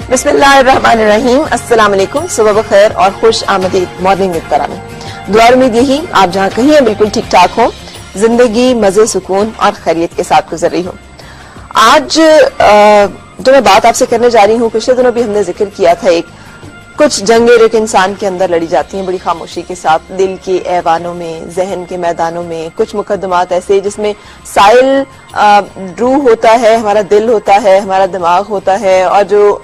बिस्मिल्लाहिर्रहमानिर्रहीम, अस्सलाम वालेकुम, सुबह बखैर और खुश आमदीद मॉर्निंग विद करामी। दुआ उम्मीद यही आप जहाँ कहीं हैं बिल्कुल ठीक ठाक हो, जिंदगी मजे सुकून और खैरियत के साथ गुजर रही हो। आज जो मैं बात आपसे करने जा रही हूँ, पिछले दिनों भी हमने जिक्र किया था, कुछ जंगें जो कि इंसान के अंदर लड़ी जाती हैं बड़ी खामोशी के साथ, दिल के ऐवानों में, जहन के मैदानों में। कुछ मुकदमात ऐसे जिसमें साइल रूह होता है, हमारा दिल होता है, हमारा दिमाग होता है, और जो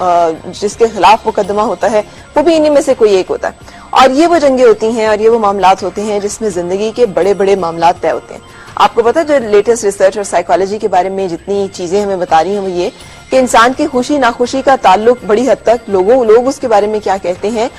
जिसके खिलाफ मुकदमा होता है वो भी इन्हीं में से कोई एक होता है। और ये वो जंगें होती हैं और ये वो मामलात होते हैं जिसमें जिंदगी के बड़े बड़े मामलात तय होते हैं। आपको पता है, जो लेटेस्ट रिसर्च और साइकोलॉजी के बारे में जितनी चीजें हमें बता रही हैं वो ये कि इंसान की खुशी नाखुशी का ताल्लुक बड़ी हद तक लोग उसके बारे में क्या कहते हैं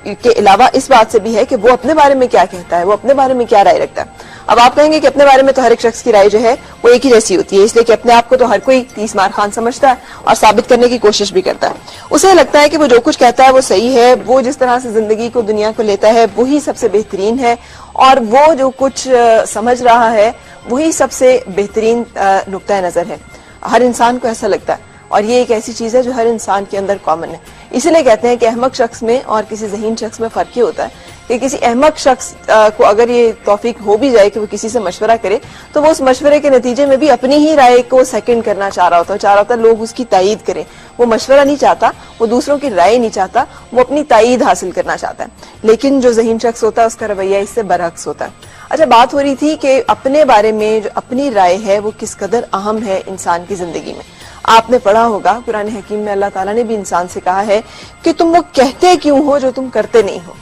के अलावा इस बात से भी है कि वो अपने बारे में क्या कहता है, वो अपने बारे में क्या राय रखता है। अब आप कहेंगे कि अपने बारे में तो हर एक शख्स की राय जो है वो एक ही जैसी होती है, इसलिए कि अपने आप को तो हर कोई 30 मार खान समझता है और साबित करने की कोशिश भी करता है। उसे लगता है कि वो जो कुछ कहता है वो सही है, वो जिस तरह से जिंदगी को दुनिया को लेता है वही सबसे बेहतरीन है, और वो जो कुछ समझ रहा है वही सबसे बेहतरीन नुक्ता नजर है। हर इंसान को ऐसा लगता है, और ये एक ऐसी चीज है जो हर इंसान के अंदर कॉमन है। इसीलिए कहते हैं कि अहमक शख्स में और किसी ज़हीन शख्स में फर्क ये होता है कि किसी अहमक शख्स को अगर ये तौफीक हो भी जाए कि वो किसी से मशवरा करे, तो वो उस मशवरे के नतीजे में भी अपनी ही राय को सेकंड करना चाह रहा होता है लोग उसकी तायीद करें। वो मशवरा नहीं चाहता, वो दूसरों की राय नहीं चाहता, वो अपनी तायीद हासिल करना चाहता है। लेकिन जो ज़हीन शख्स होता है उसका रवैया इससे बरअक्स होता है। अच्छा, बात हो रही थी कि अपने बारे में जो अपनी राय है वो किस कदर अहम है इंसान की जिंदगी में। आपने पढ़ा होगा कुरान हकीम में अल्लाह ताला ने भी इंसान से कहा है कि तुम वो कहते क्यों हो जो तुम करते नहीं हो।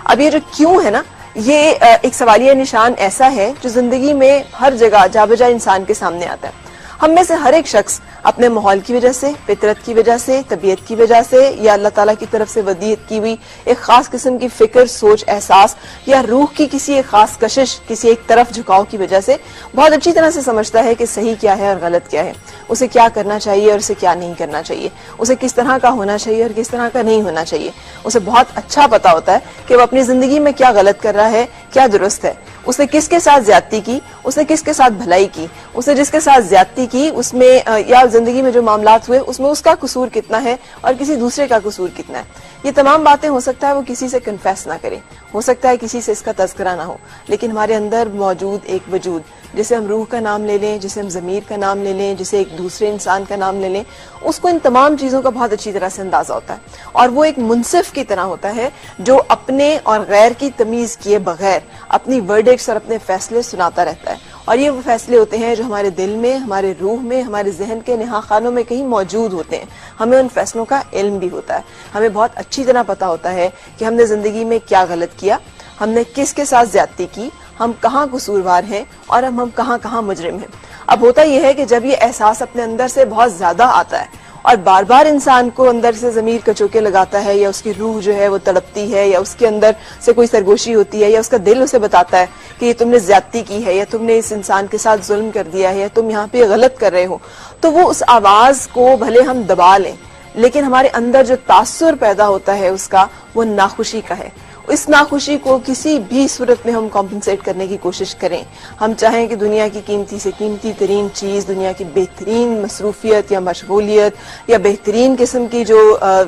अब ये जो क्यों है ना, ये एक सवालिया निशान ऐसा है जो जिंदगी में हर जगह जाबजा इंसान के सामने आता है। हम में से हर एक शख्स अपने माहौल की वजह से, फितरत की वजह से, तबीयत की वजह से, या अल्लाह ताला की तरफ से वदीयत की हुई एक खास किस्म की फिक्र, सोच, एहसास, या रूह की किसी एक खास कशिश, किसी एक तरफ झुकाव की वजह से बहुत अच्छी तरह से समझता है कि सही क्या है और गलत क्या है, उसे क्या करना चाहिए और उसे क्या नहीं करना चाहिए, उसे किस तरह का होना चाहिए और किस तरह का नहीं होना चाहिए। उसे बहुत अच्छा पता होता है कि वो अपनी जिंदगी में क्या गलत कर रहा है, क्या दुरुस्त है, उसने किसके साथ ज्यादती की, उसने किसके साथ भलाई की, उसने जिसके साथ ज्यादती की उसमें या जिंदगी में जो मामलात हुए उसमें उसका कसूर कितना है और किसी दूसरे का कसूर कितना है। ये तमाम बातें हो सकता है वो किसी से कन्फेस ना करे, हो सकता है किसी से इसका तज़किरा ना हो, लेकिन हमारे अंदर मौजूद एक वजूद, जिसे हम रूह का नाम ले लें, जिसे हम ज़मीर का नाम ले लें, जिसे एक दूसरे इंसान का नाम ले लें, उसको इन तमाम चीज़ों का बहुत अच्छी तरह से अंदाजा होता है। और वो एक मुनसिफ की तरह होता है जो अपने और गैर की तमीज़ किए बगैर अपनी वर्डिक्ट्स और अपने फैसले सुनाता रहता है। और ये वो फैसले होते हैं जो हमारे दिल में, हमारे रूह में, हमारे जहन के नेहा खानों में कहीं मौजूद होते हैं। हमें उन फैसलों का इल्म भी होता है, हमें बहुत अच्छी तरह पता होता है कि हमने जिंदगी में क्या गलत किया, हमने किसके साथ ज्यादती की, हम कहाँ कसूरवार हैं और हम कहाँ कहाँ मुजरिम हैं। अब होता यह है कि जब ये एहसास अपने अंदर से बहुत ज्यादा आता है और बार बार इंसान को अंदर से जमीर कचोके लगाता है, या उसकी रूह जो है वो तड़पती है, या उसके अंदर से कोई सरगोशी होती है, या उसका दिल उसे बताता है कि ये तुमने ज्यादती की है, या तुमने इस इंसान के साथ जुल्म कर दिया है, या तुम यहाँ पे गलत कर रहे हो, तो वो उस आवाज को भले हम दबा लें, लेकिन हमारे अंदर जो तासुर पैदा होता है उसका, वो नाखुशी का है। इस नाखुशी को किसी भी सूरत में हम कॉम्पनसेट करने की कोशिश करें, हम चाहें कि दुनिया की कीमती से कीमती तरीन चीज, दुनिया की बेहतरीन मसरूफियत या मशगूलियत या बेहतरीन किस्म की जो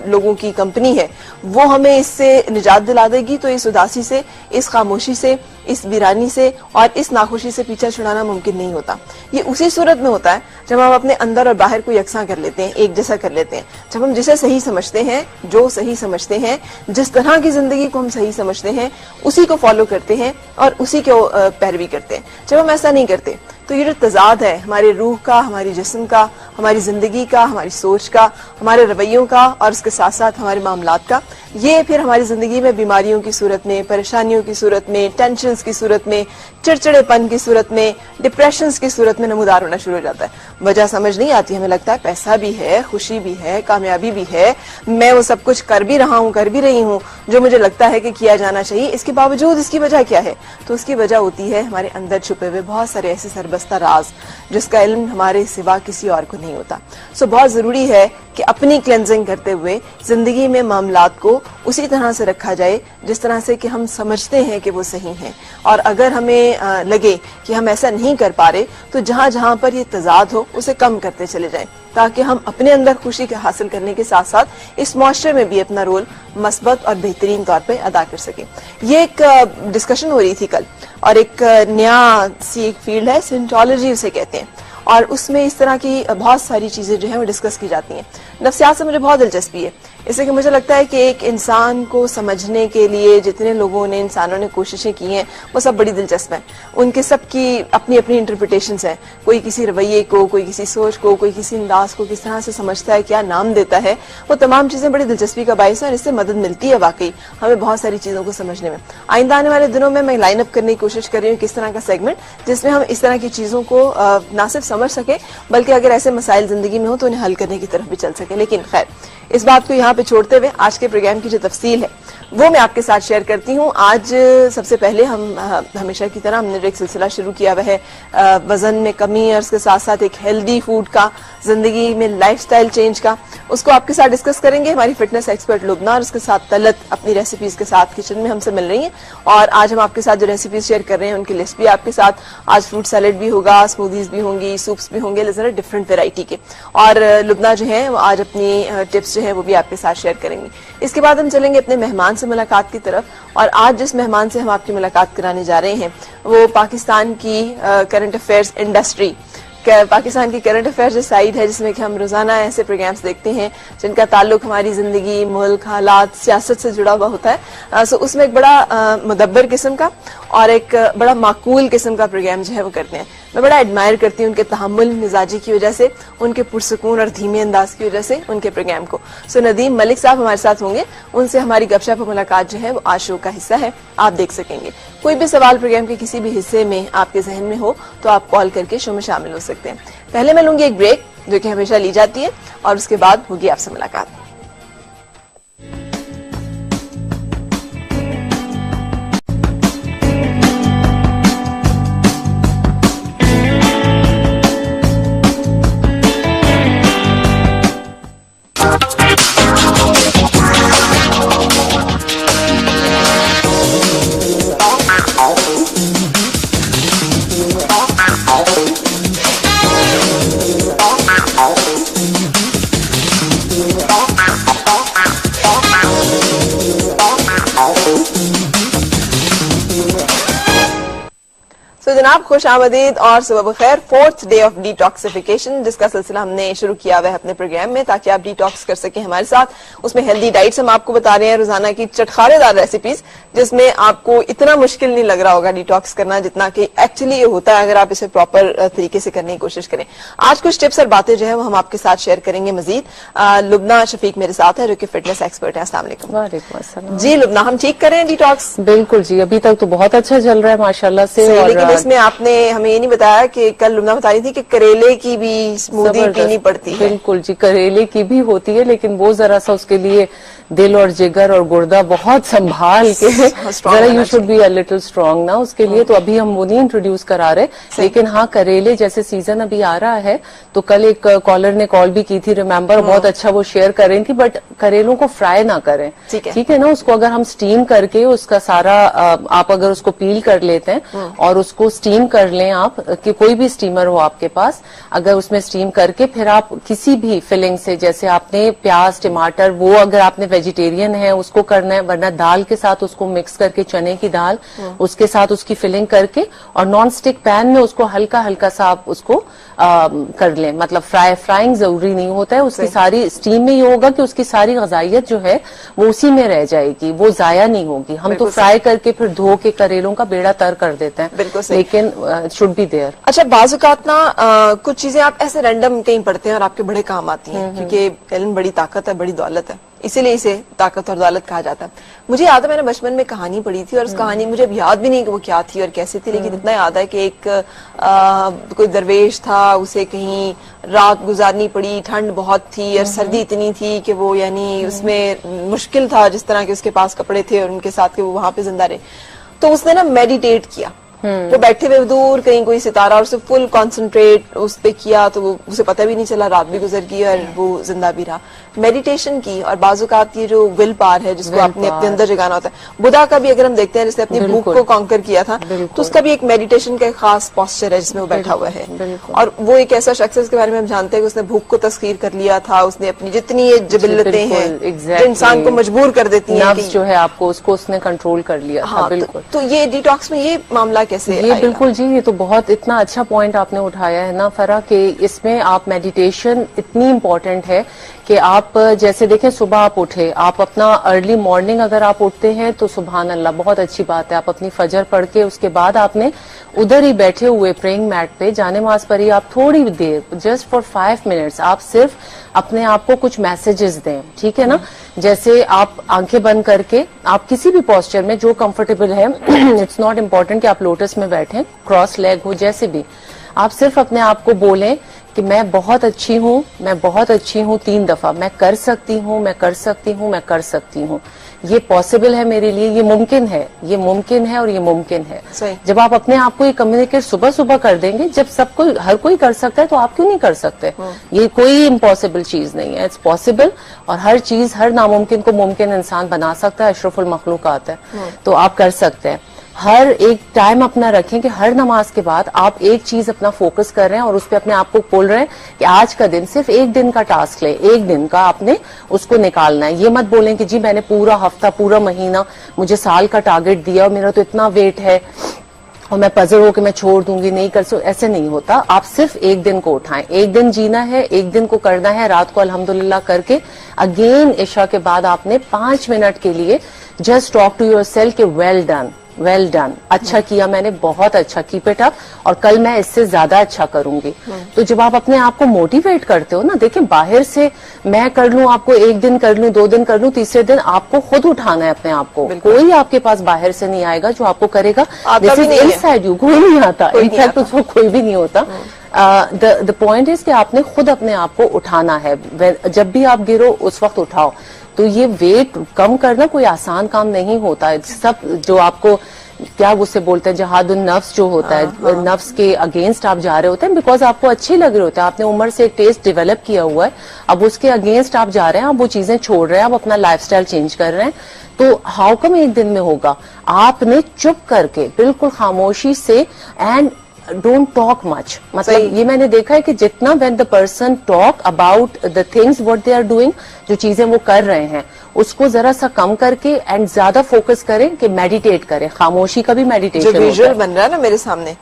लोगों की कंपनी है वो हमें इससे निजात दिला देगी, तो इस उदासी से, इस खामोशी से, इस वीरानी से और इस नाखुशी से पीछा छुड़ाना मुमकिन नहीं होता। ये उसी सूरत में होता है जब हम अपने अंदर और बाहर को यकसा कर लेते हैं, एक जैसा कर लेते हैं, जब हम जिसे सही समझते हैं, जो सही समझते हैं, जिस तरह की जिंदगी को हम सही समझते हैं उसी को फॉलो करते हैं और उसी को पैरवी करते हैं। जब हम ऐसा नहीं करते तो ये जो तजाद है हमारे रूह का, हमारी जिस्म का, हमारी जिंदगी का, हमारी सोच का, हमारे रवैयों का और उसके साथ साथ हमारे मामलात का, ये फिर हमारी जिंदगी में बीमारियों की सूरत में, परेशानियों की सूरत में, टेंशन्स की सूरत में, चिड़चिड़ेपन की सूरत में, डिप्रेशंस की सूरत में नमूदार होना शुरू हो जाता है। वजह समझ नहीं आती, हमें लगता है पैसा भी है, खुशी भी है, कामयाबी भी है, मैं वो सब कुछ कर भी रहा हूँ, कर भी रही हूँ जो मुझे लगता है कि किया जाना चाहिए, इसके बावजूद इसकी वजह क्या है? तो उसकी वजह होती है हमारे अंदर छुपे हुए बहुत सारे ऐसे सरबस्ता राज जिसका इल्म हमारे सिवा किसी और को नहीं होता। सो बहुत जरूरी है कि अपनी क्लेंजिंग करते हुए जिंदगी में मामलात को उसी तरह से रखा जाए जिस तरह से कि हम समझते हैं कि वो सही है। और अगर हमें लगे कि हम ऐसा नहीं कर पा रहे तो जहां जहां पर ये तजाद हो उसे कम करते चले जाएं, ताकि हम अपने अंदर खुशी के हासिल करने के साथ साथ इस मुआशरे में भी अपना रोल मस्बत और बेहतरीन तौर पे अदा कर सकें। ये एक डिस्कशन हो रही थी कल, और एक नया सी एक फील्ड है, सिंटोलॉजी उसे कहते हैं, और उसमें इस तरह की बहुत सारी चीजें जो है वो डिस्कस की जाती हैं। नफ्सियात से मुझे बहुत दिलचस्पी है, इसलिए कि मुझे लगता है कि एक इंसान को समझने के लिए जितने लोगों ने, इंसानों ने कोशिशें की हैं वो सब बड़ी दिलचस्प हैं। उनके सब की अपनी अपनी इंटरप्रिटेशंस हैं। कोई किसी रवैये को, कोई किसी सोच को, कोई किसी अंदाज को किस तरह से समझता है, क्या नाम देता है, वो तमाम चीजें बड़ी दिलचस्पी का बायस है और इससे मदद मिलती है वाकई हमें बहुत सारी चीजों को समझने में। आइंदा आने वाले दिनों में मैं लाइन अप करने की कोशिश कर रही हूँ किस तरह का सेगमेंट जिसमें हम इस तरह की चीजों को ना सिर्फ समझ सके बल्कि अगर ऐसे मसाइल जिंदगी में हो तो उन्हें हल करने की तरफ भी चल सके। लेकिन खैर, इस बात को यहाँ पे छोड़ते हुए आज के प्रोग्राम की जो तफसील है वो मैं आपके साथ शेयर करती हूँ। आज सबसे पहले हम हमेशा की तरह हमने जो एक सिलसिला शुरू किया हुआ है वजन में कमी और उसके साथ साथ एक हेल्दी फूड का, जिंदगी में लाइफस्टाइल चेंज का, उसको आपके साथ डिस्कस करेंगे। हमारी फिटनेस एक्सपर्ट लुबना और उसके साथ तलत अपनी रेसिपीज के साथ किचन में हमसे मिल रही हैं, और आज हम आपके साथ जो रेसिपीज शेयर कर रहे हैं उनकी लिस्ट भी आपके साथ। आज फ्रूट सैलेड भी होगा, स्मूदीज भी होंगी, सूप्स भी होंगे, जरा डिफरेंट वेराइटी के, और लुबना जो है वो आज अपनी टिप्स जो है वो भी आपके साथ शेयर करेंगी। इसके बाद हम चलेंगे अपने मेहमान से मुलाकात की तरफ, और आज जिस मेहमान से हम आपकी मुलाकात कराने जा रहे हैं वो पाकिस्तान की करंट अफेयर्स इंडस्ट्री, पाकिस्तान की करंट अफेयर्स जो साइड है जिसमें कि हम रोजाना ऐसे प्रोग्राम्स देखते हैं जिनका ताल्लुक हमारी जिंदगी, मुल्क, हालात, सियासत से जुड़ा हुआ होता है। सो उसमें एक बड़ा मुदब्बर किस्म का और एक बड़ा माकूल किस्म का प्रोग्राम जो है वो करते हैं। मैं बड़ा एडमायर करती हूँ उनके तहम्मुल मिजाजी की वजह से, उनके पुरसकून और धीमे अंदाज की वजह से उनके प्रोग्राम को। सो नदीम मलिक साहब हमारे साथ होंगे, उनसे हमारी गपशप मुलाकात जो है वो आज शो का हिस्सा है, आप देख सकेंगे। कोई भी सवाल प्रोग्राम के किसी भी हिस्से में आपके जहन में हो तो आप कॉल करके शो में शामिल हो सकते हैं। पहले मैं लूंगी एक ब्रेक जो कि हमेशा ली जाती है, और उसके बाद होगी आपसे मुलाकात। जनाब खुश आमदीद और सुबह खैर। 4th डे ऑफ डिटॉक्सिफिकेशन जिसका सिलसिला हमने शुरू किया हुआ है अपने प्रोग्राम में ताकि आप डिटॉक्स कर सकें हमारे साथ। उसमें हेल्दी डाइट्स हम आपको बता रहे हैं, रोजाना की चटखारेदार रेसिपीज जिसमें आपको इतना मुश्किल नहीं लग रहा होगा डिटॉक्स करना जितना कि एक्चुअली ये होता है अगर आप इसे प्रॉपर तरीके से करने की कोशिश करें। आज कुछ टिप्स और बातें जो है वो हम आपके साथ शेयर करेंगे मजीद। लुबना शफीक मेरे साथ है जो कि फिटनेस एक्सपर्ट है। अस्सलाम वालेकुम। जी लुबना, हम ठीक करें डिटॉक्स? बिल्कुल जी, अभी तक तो बहुत अच्छा चल रहा है माशाल्लाह से। लेकिन इसमें आपने हमें ये नहीं बताया कि कल लुबना बता रही थी कि करेले की भी स्मूदी पीनी पड़ती है। बिल्कुल जी, करेले की भी होती है लेकिन वो जरा सा उसके लिए दिल और जिगर और गुर्दा बहुत संभाल के, जरा you should be a little strong ना उसके लिए। तो अभी हम वो नहीं इंट्रोड्यूस करा रहे, लेकिन हाँ करेले जैसे सीजन अभी आ रहा है तो कल एक कॉलर ने कॉल भी की थी, रिमेम्बर, बहुत अच्छा वो शेयर कर रही थी। बट करेलों को फ्राई ना करें, ठीक है ना। उसको अगर हम स्टीम करके उसका सारा आप अगर उसको पील कर लेते हैं और उसको स्टीम कर लें आप, कि कोई भी स्टीमर हो आपके पास, अगर उसमें स्टीम करके फिर आप किसी भी फिलिंग से, जैसे आपने प्याज, टमाटर, वो अगर आपने वेजिटेरियन है उसको करना है, वरना दाल के साथ उसको मिक्स करके, चने की दाल उसके साथ उसकी फिलिंग करके और नॉन स्टिक पैन में उसको हल्का हल्का सा आप उसको कर लें। मतलब फ्राइंग जरूरी नहीं होता है, उसकी सारी स्टीम में ये होगा कि उसकी सारी गजाइयत जो है वो उसी में रह जाएगी, वो जाया नहीं होगी। हम तो फ्राई करके फिर धो के करेलों का बेड़ा तर कर देते हैं, बिल्कुल लेकिन शुड बी देयर। अच्छा, बाजुकात ना कुछ चीजें आप ऐसे रैंडम कहीं पढ़ते हैं और आपके बड़े काम आती हैं, क्योंकि इल्म बड़ी ताकत है, बड़ी दौलत है, इसीलिए इसे ताकत और दौलत कहा जाता है। मुझे याद है मैंने बचपन में कहानी पढ़ी थी और उस कहानी मुझे याद भी नहीं कि वो क्या थी और कैसी थी, लेकिन इतना याद है कि एक कोई दरवेश था, उसे कहीं रात गुजारनी पड़ी, ठंड बहुत थी और सर्दी इतनी थी कि वो यानी उसमें मुश्किल था जिस तरह के उसके पास कपड़े थे और उनके साथ के वो वहां पे जिंदा रहे। तो उसने ना मेडिटेट किया वो बैठे हुए दूर कहीं कोई सितारा और उसे फुल कंसंट्रेट उस पे किया तो वो उसे पता भी नहीं चला, रात भी गुजर गई और वो जिंदा भी रहा। मेडिटेशन की और बाजुकात ये जो विल पावर है जिसको आपने अपने अंदर जगाना होता है। बुद्धा का भी अगर हम देखते हैं जिसने अपनी भूख को कॉन्कर किया था तो उसका भी एक मेडिटेशन का एक खास पोस्चर है जिसमें वो बैठा हुआ है। और वो एक ऐसा शख्स है उसके बारे में हम जानते हैं कि उसने भूख को तस्खीर कर लिया था, उसने अपनी जितनी ये जबिल्लतें हैं जो इंसान को मजबूर कर देती हैं जो है आपको उसको उसने कंट्रोल कर लिया था। बिल्कुल। तो ये डिटॉक्स में ये मामला कैसे ये बिल्कुल जी, ये तो बहुत इतना अच्छा पॉइंट आपने उठाया है ना फरा, कि इसमें आप मेडिटेशन इतनी इम्पोर्टेंट है कि आप जैसे देखें सुबह आप उठे, आप अपना अर्ली मॉर्निंग अगर आप उठते हैं तो सुभान अल्लाह बहुत अच्छी बात है। आप अपनी फजर पढ़ के उसके बाद आपने उधर ही बैठे हुए प्रेइंग मैट पे जाने नमाज पर ही आप थोड़ी देर जस्ट फॉर 5 मिनट्स आप सिर्फ अपने आप को कुछ मैसेजेस दें, ठीक है ना। जैसे आप आंखें बंद करके आप किसी भी पोस्चर में जो कंफर्टेबल है इट्स नॉट इम्पोर्टेंट कि आप लोटस में बैठें, क्रॉस लेग हो, जैसे भी आप सिर्फ अपने आप को बोलें कि मैं बहुत अच्छी हूँ, मैं बहुत अच्छी हूँ 3 दफा, मैं कर सकती हूँ, मैं कर सकती हूँ, मैं कर सकती हूँ, ये पॉसिबल है मेरे लिए, ये मुमकिन है, ये मुमकिन है और ये मुमकिन है। जब आप अपने आप को ये कम्युनिकेट सुबह सुबह कर देंगे, जब सबको हर कोई कर सकता है तो आप क्यों नहीं कर सकते? ये कोई इम्पॉसिबल चीज नहीं है, इट्स पॉसिबल। और हर चीज, हर नामुमकिन को मुमकिन इंसान बना सकता है, अशरफुल मखलूकात है, तो आप कर सकते हैं। हर एक टाइम अपना रखें कि हर नमाज के बाद आप एक चीज अपना फोकस कर रहे हैं और उस पर अपने आप को बोल रहे हैं कि आज का दिन सिर्फ एक दिन का टास्क ले, एक दिन का आपने उसको निकालना है। ये मत बोलें कि जी मैंने पूरा हफ्ता, पूरा महीना, मुझे साल का टारगेट दिया और मेरा तो इतना वेट है और मैं पजल हो के मैं छोड़ दूंगी, नहीं कर सकूं, ऐसे नहीं होता। आप सिर्फ एक दिन को उठाएं, एक दिन जीना है, एक दिन को करना है। रात को अल्हम्दुलिल्लाह करके अगेन इशा के बाद आपने 5 मिनट के लिए just talk to yourself कि वेल डन, वेल डन, अच्छा किया मैंने, बहुत अच्छा, कीप इट अप, और कल मैं इससे ज्यादा अच्छा करूंगी। तो जब आप अपने आप को मोटिवेट करते हो ना, देखिए बाहर से मैं कर लूं, आपको एक दिन कर लूं, 2 दिन कर लूं, तीसरे दिन आपको खुद उठाना है अपने आप को। कोई आपके पास बाहर से नहीं आएगा जो आपको करेगा, दिस इज इनसाइड यू, कोई नहीं आता, इनफैक्ट उसको कोई भी नहीं होता। द पॉइंट इज कि आपने खुद अपने आप को उठाना है। जब भी आप गिरो उस वक्त उठाओ। तो ये वेट कम करना कोई आसान काम नहीं होता है। सब जो आपको क्या उससे बोलते हैं जहादुन नफ्स जो होता है, नफ्स के अगेंस्ट आप जा रहे होते हैं बिकॉज आपको अच्छे लग रहे होते हैं, आपने उम्र से एक टेस्ट डेवलप किया हुआ है, अब उसके अगेंस्ट आप जा रहे हैं, आप वो चीजें छोड़ रहे हैं, आप अपना लाइफस्टाइल चेंज कर रहे हैं। तो हाउ कम एक दिन में होगा? आपने चुप करके बिल्कुल खामोशी से एंड डोंट टॉक मच, मतलब ये मैंने देखा है कि जितना when the person talk about the things what they are doing, जो चीजें वो कर रहे हैं, उसको जरा सा कम करके एंड ज्यादा फोकस करें कि मेडिटेट करें। खामोशी का भी मेडिटेशन जो विजुअल बन रहा है ना मेरे सामने,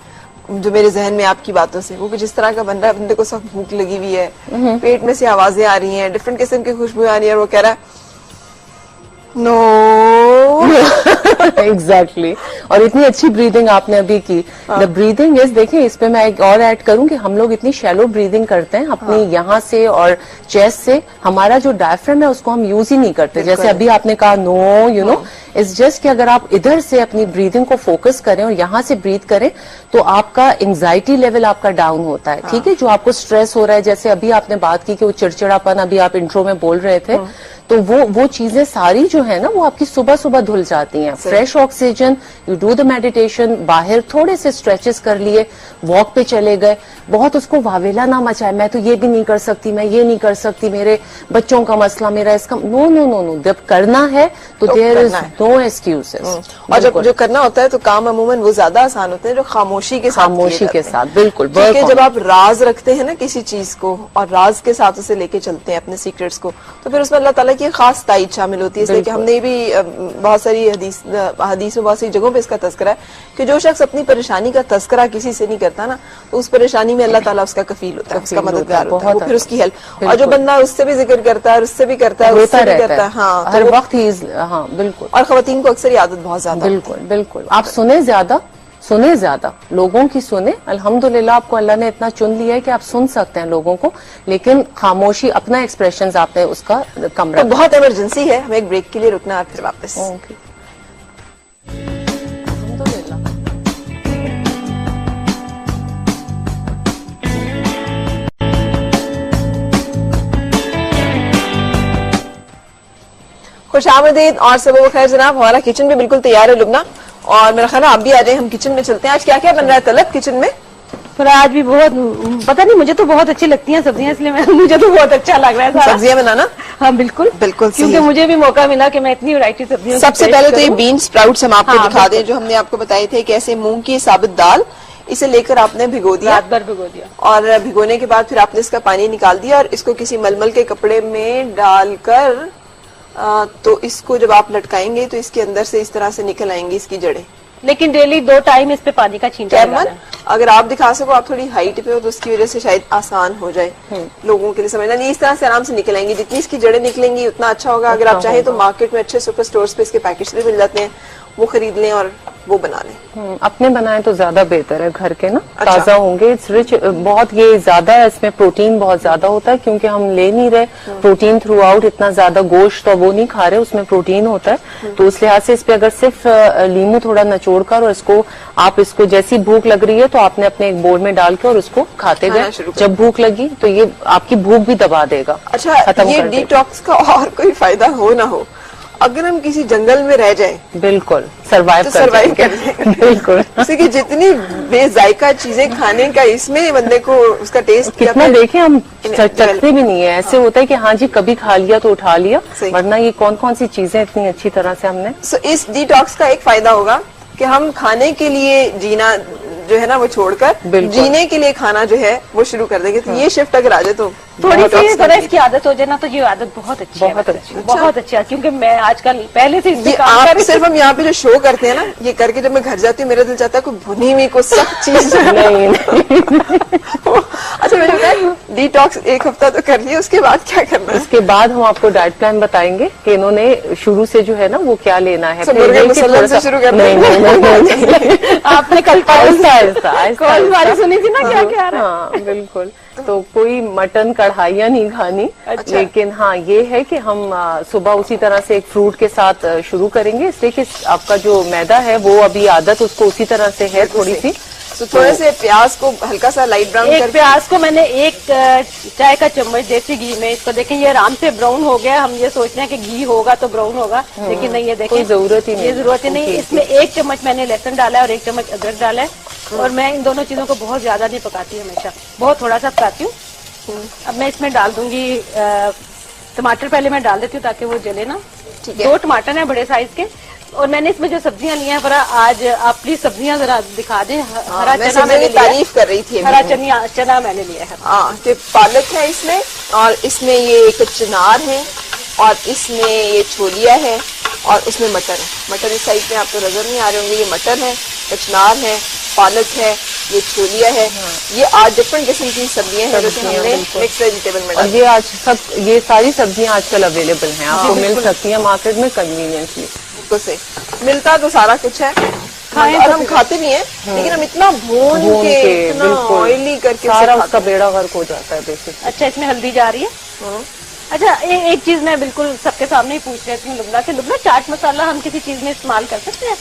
जो मेरे जहन में आपकी बातों से, वो जिस तरह का बन रहा है, बंदे को सख्त भूख लगी हुई है, पेट में से आवाजें आ रही हैं, डिफरेंट किस्म की खुशबू आ रही है, और वो कह रहा है नो एग्जैक्टली। और इतनी अच्छी ब्रीदिंग आपने अभी की। द ब्रीदिंग इज, देखिए इस पे मैं एक और ऐड करूं कि हम लोग इतनी शैलो ब्रीदिंग करते हैं अपनी यहाँ से और चेस्ट से, हमारा जो डायफ्राम है उसको हम यूज ही नहीं करते। जैसे अभी आपने कहा no, you know, it's just कि अगर आप इधर से अपनी ब्रीदिंग को फोकस करें और यहाँ से ब्रीथ करें तो आपका एंजाइटी लेवल आपका डाउन होता है, ठीक है। जो आपको स्ट्रेस हो रहा है, जैसे अभी आपने बात की कि वो चिड़चिड़ापन अभी आप इंट्रो में बोल रहे थे, तो वो चीजें सारी जो है ना वो आपकी सुबह सुबह धुल जाती हैं। Fresh oxygen, you do the meditation, बाहर थोड़े से स्ट्रेचेस कर लिए, वॉक पे चले गए, बहुत उसको वावेला ना मचाए, मैं तो ये भी नहीं कर सकती, मैं ये नहीं कर सकती, मेरे बच्चों का मसला, मेरा इसका, नो नो नो नो, जब करना है तो देयर इज नो एक्सक्यूजेस। और जब जो करना होता है तो काम अमूमन वो ज्यादा आसान होते हैं जो खामोशी के साथ बिल्कुल। क्योंकि जब आप राज रखते हैं ना किसी चीज को और राज के साथ उसे लेके चलते हैं अपने सीक्रेट्स को, तो फिर उसमें अल्लाह ताला की खास ताईद शामिल होती है। इसलिए कि हमने भी बहुत सारी हदीस में बहुत सी जगहों पे इसका तस्करा है कि जो शख्स अपनी परेशानी का तस्करा किसी से नहीं करता ना, तो उस परेशानी में अल्लाह ताला उसका कफील होता है, उसका मददगार होता है, वो फिर उसकी हेल्प। और जो बंदा उससे भी जिक्र करता है, उससे भी करता है, उससे भी करता है, हाँ, हर वक्त ही, हाँ बिल्कुल। और खवातीन को अक्सर आदत बहुत ज्यादा, बिल्कुल बिल्कुल। आप सुने ज्यादा, लोगों की सुने। अल्हम्दुलिल्लाह आपको अल्लाह ने इतना चुन लिया है कि आप सुन सकते हैं लोगों को, लेकिन खामोशी, अपना एक्सप्रेशंस आपने उसका कम रखा। तो बहुत इमरजेंसी है, हमें एक ब्रेक के लिए रुकना है, फिर वापस। खुशामदीद और सब खैर जनाब, हमारा किचन भी बिल्कुल तैयार है लुबना, और मेरा ख्याल है आप भी आ जाए, हम किचन में चलते हैं। आज क्या क्या बन रहा है तलब किचन में? पर आज भी बहुत, पता नहीं, मुझे तो बहुत अच्छी लगती हैं सब्जियां, इसलिए मुझे तो बहुत अच्छा लग रहा है सारा। सब्जियां बनाना? हाँ बिल्कुल बिल्कुल, क्योंकि मुझे भी मौका मिला कि मैं इतनी वैरायटी सब्जियों सबसे पहले तो ये बीन स्प्राउट्स हम आपको हाँ, दिखा दें, जो हमने आपको बताए थे कि ऐसे मूंग की साबुत दाल, इसे लेकर आपने भिगो दिया, रात भर भिगो दिया, और भिगोने के बाद फिर आपने इसका पानी निकाल दिया और इसको किसी मलमल के कपड़े में डालकर तो इसको जब आप लटकाएंगे तो इसके अंदर से इस तरह से निकल आएंगी इसकी जड़ें। लेकिन डेली 2 टाइम इस पे पानी का छींटा कैमल, अगर आप दिखा सको, आप थोड़ी हाइट पे हो तो उसकी वजह से शायद आसान हो जाए लोगों के लिए समझना। नहीं, इस तरह से आराम से निकलेंगी, जितनी इसकी जड़ें निकलेंगी उतना अच्छा होगा। अगर आप चाहें तो मार्केट में अच्छे सुपर स्टोर्स पे इसके पैकेट्स भी मिल जाते हैं, वो खरीद लें और वो बना लें। अपने बनाए तो ज्यादा बेहतर है, घर के ना अच्छा। ताजा होंगे। इट्स रिच, बहुत ये ज्यादा इसमें प्रोटीन बहुत ज्यादा होता है, क्योंकि हम ले नहीं रहे प्रोटीन थ्रू आउट, इतना ज्यादा गोश्त तो वो नहीं खा रहे, उसमें प्रोटीन होता है। तो उस लिहाज से इस पे अगर सिर्फ लीमू थोड़ा नचोड़ कर और इसको जैसी भूख लग रही है तो आपने अपने एक बोल में डाल के और उसको खाते गए, जब भूख लगी तो ये आपकी भूख भी दबा देगा। अच्छा, ये डिटॉक्स का और कोई फायदा हो ना हो, अगर हम किसी जंगल में रह जाएं, बिल्कुल सर्वाइव कर बिल्कुल। कि जितनी बेजायका चीजें खाने का, इसमें बंदे को उसका टेस्ट कितना देखें हम चखते भी नहीं है। ऐसे होता है कि हाँ जी कभी खा लिया तो उठा लिया, वरना ये कौन कौन सी चीजें इतनी अच्छी तरह से हमने। इस डिटॉक्स का एक फायदा होगा कि हम खाने के लिए जीना जो है ना वो छोड़कर जीने के लिए खाना जो है वो शुरू कर देंगे। तो ये शिफ्ट अगर आ जाए तो थोड़ी सी थोड़ा इसकी आदत हो जाए ना, तो ये आदत बहुत अच्छी है, बहुत अच्छी है। क्योंकि मैं आजकल पहले से ये आप सिर्फ हम यहाँ पे जो शो करते हैं ना, ये करके जब मैं घर जाती हूँ मेरा दिल चाहता है कोई भुनी हुई कोई सख्त चीज नहीं। अच्छा मुझे बताएं, डिटॉक्स 1 हफ्ता तो कर लिया, उसके बाद क्या करना है? उसके बाद हम आपको डाइट प्लान बताएंगे कि इन्होंने शुरू से जो है ना वो क्या लेना है। मुर्गे मुसल्लन से शुरू करना है? आपने कल आहिस्ता सुनी थी ना क्या क्या? हाँ बिल्कुल। तो कोई मटन कढ़ाइयाँ नहीं खानी। अच्छा। लेकिन हाँ ये है कि हम सुबह उसी तरह से एक फ्रूट के साथ शुरू करेंगे, इसलिए कि आपका जो मैदा है वो अभी आदत उसको उसी तरह से है थोड़ी सी। तो थोड़े से प्याज को हल्का सा लाइट ब्राउन कर, प्याज को मैंने 1 चाय का चम्मच देसी घी में, इसको देखें ये आराम से ब्राउन हो गया। हम ये सोचते हैं कि घी होगा तो ब्राउन होगा, लेकिन नहीं, ये देखें जरूरत ही नहीं, ये जरूरत ही नहीं। इसमें 1 चम्मच मैंने लहसुन डाला है और 1 चम्मच अदरक डाला है। और मैं इन दोनों चीजों को बहुत ज्यादा नहीं पकाती, हमेशा बहुत थोड़ा सा पकाती हूँ। अब मैं इसमें डाल दूंगी टमाटर, पहले मैं डाल देती हूँ ताकि वो जले ना। 2 टमाटर है बड़े साइज के। और मैंने इसमें जो सब्जियां ली हैं, पर आज आप प्लीज सब्जियां जरा दिखा दें। हरा चना मैंने तारीफ कर रही थी, हरा चना मैंने लिया है। हाँ, पालक है इसमें, और इसमें ये एक चनार है, और इसमें ये छोलिया है, और उसमें मटर है। मटर इस साइड में आपको नजर नहीं आ रहे होंगे, ये मटर है, कचनार है, पालक है, ये छोलिया है। ये 8 डिफरेंट किस्म की सब्जियां हैं जो हमने मिक्स वेजिटेबल में डाली। ये आज ये सारी सब्जियां आजकल अवेलेबल हैं, आपको मिल सकती हैं मार्केट में कन्वीनियंटली। तो से मिलता तो सारा कुछ है, और हम खाते भी हैं, लेकिन हम इतना भून के इतना ऑयली करके सारा उसका बेड़ा गर्क हो जाता है बेसिकली। अच्छा, इसमें हल्दी जा रही है। अच्छा, एक चीज मैं बिल्कुल सबके सामने ही पूछ रही थी लुबना से, लुबना चाट मसाला हम किसी चीज में इस्तेमाल कर सकते हैं?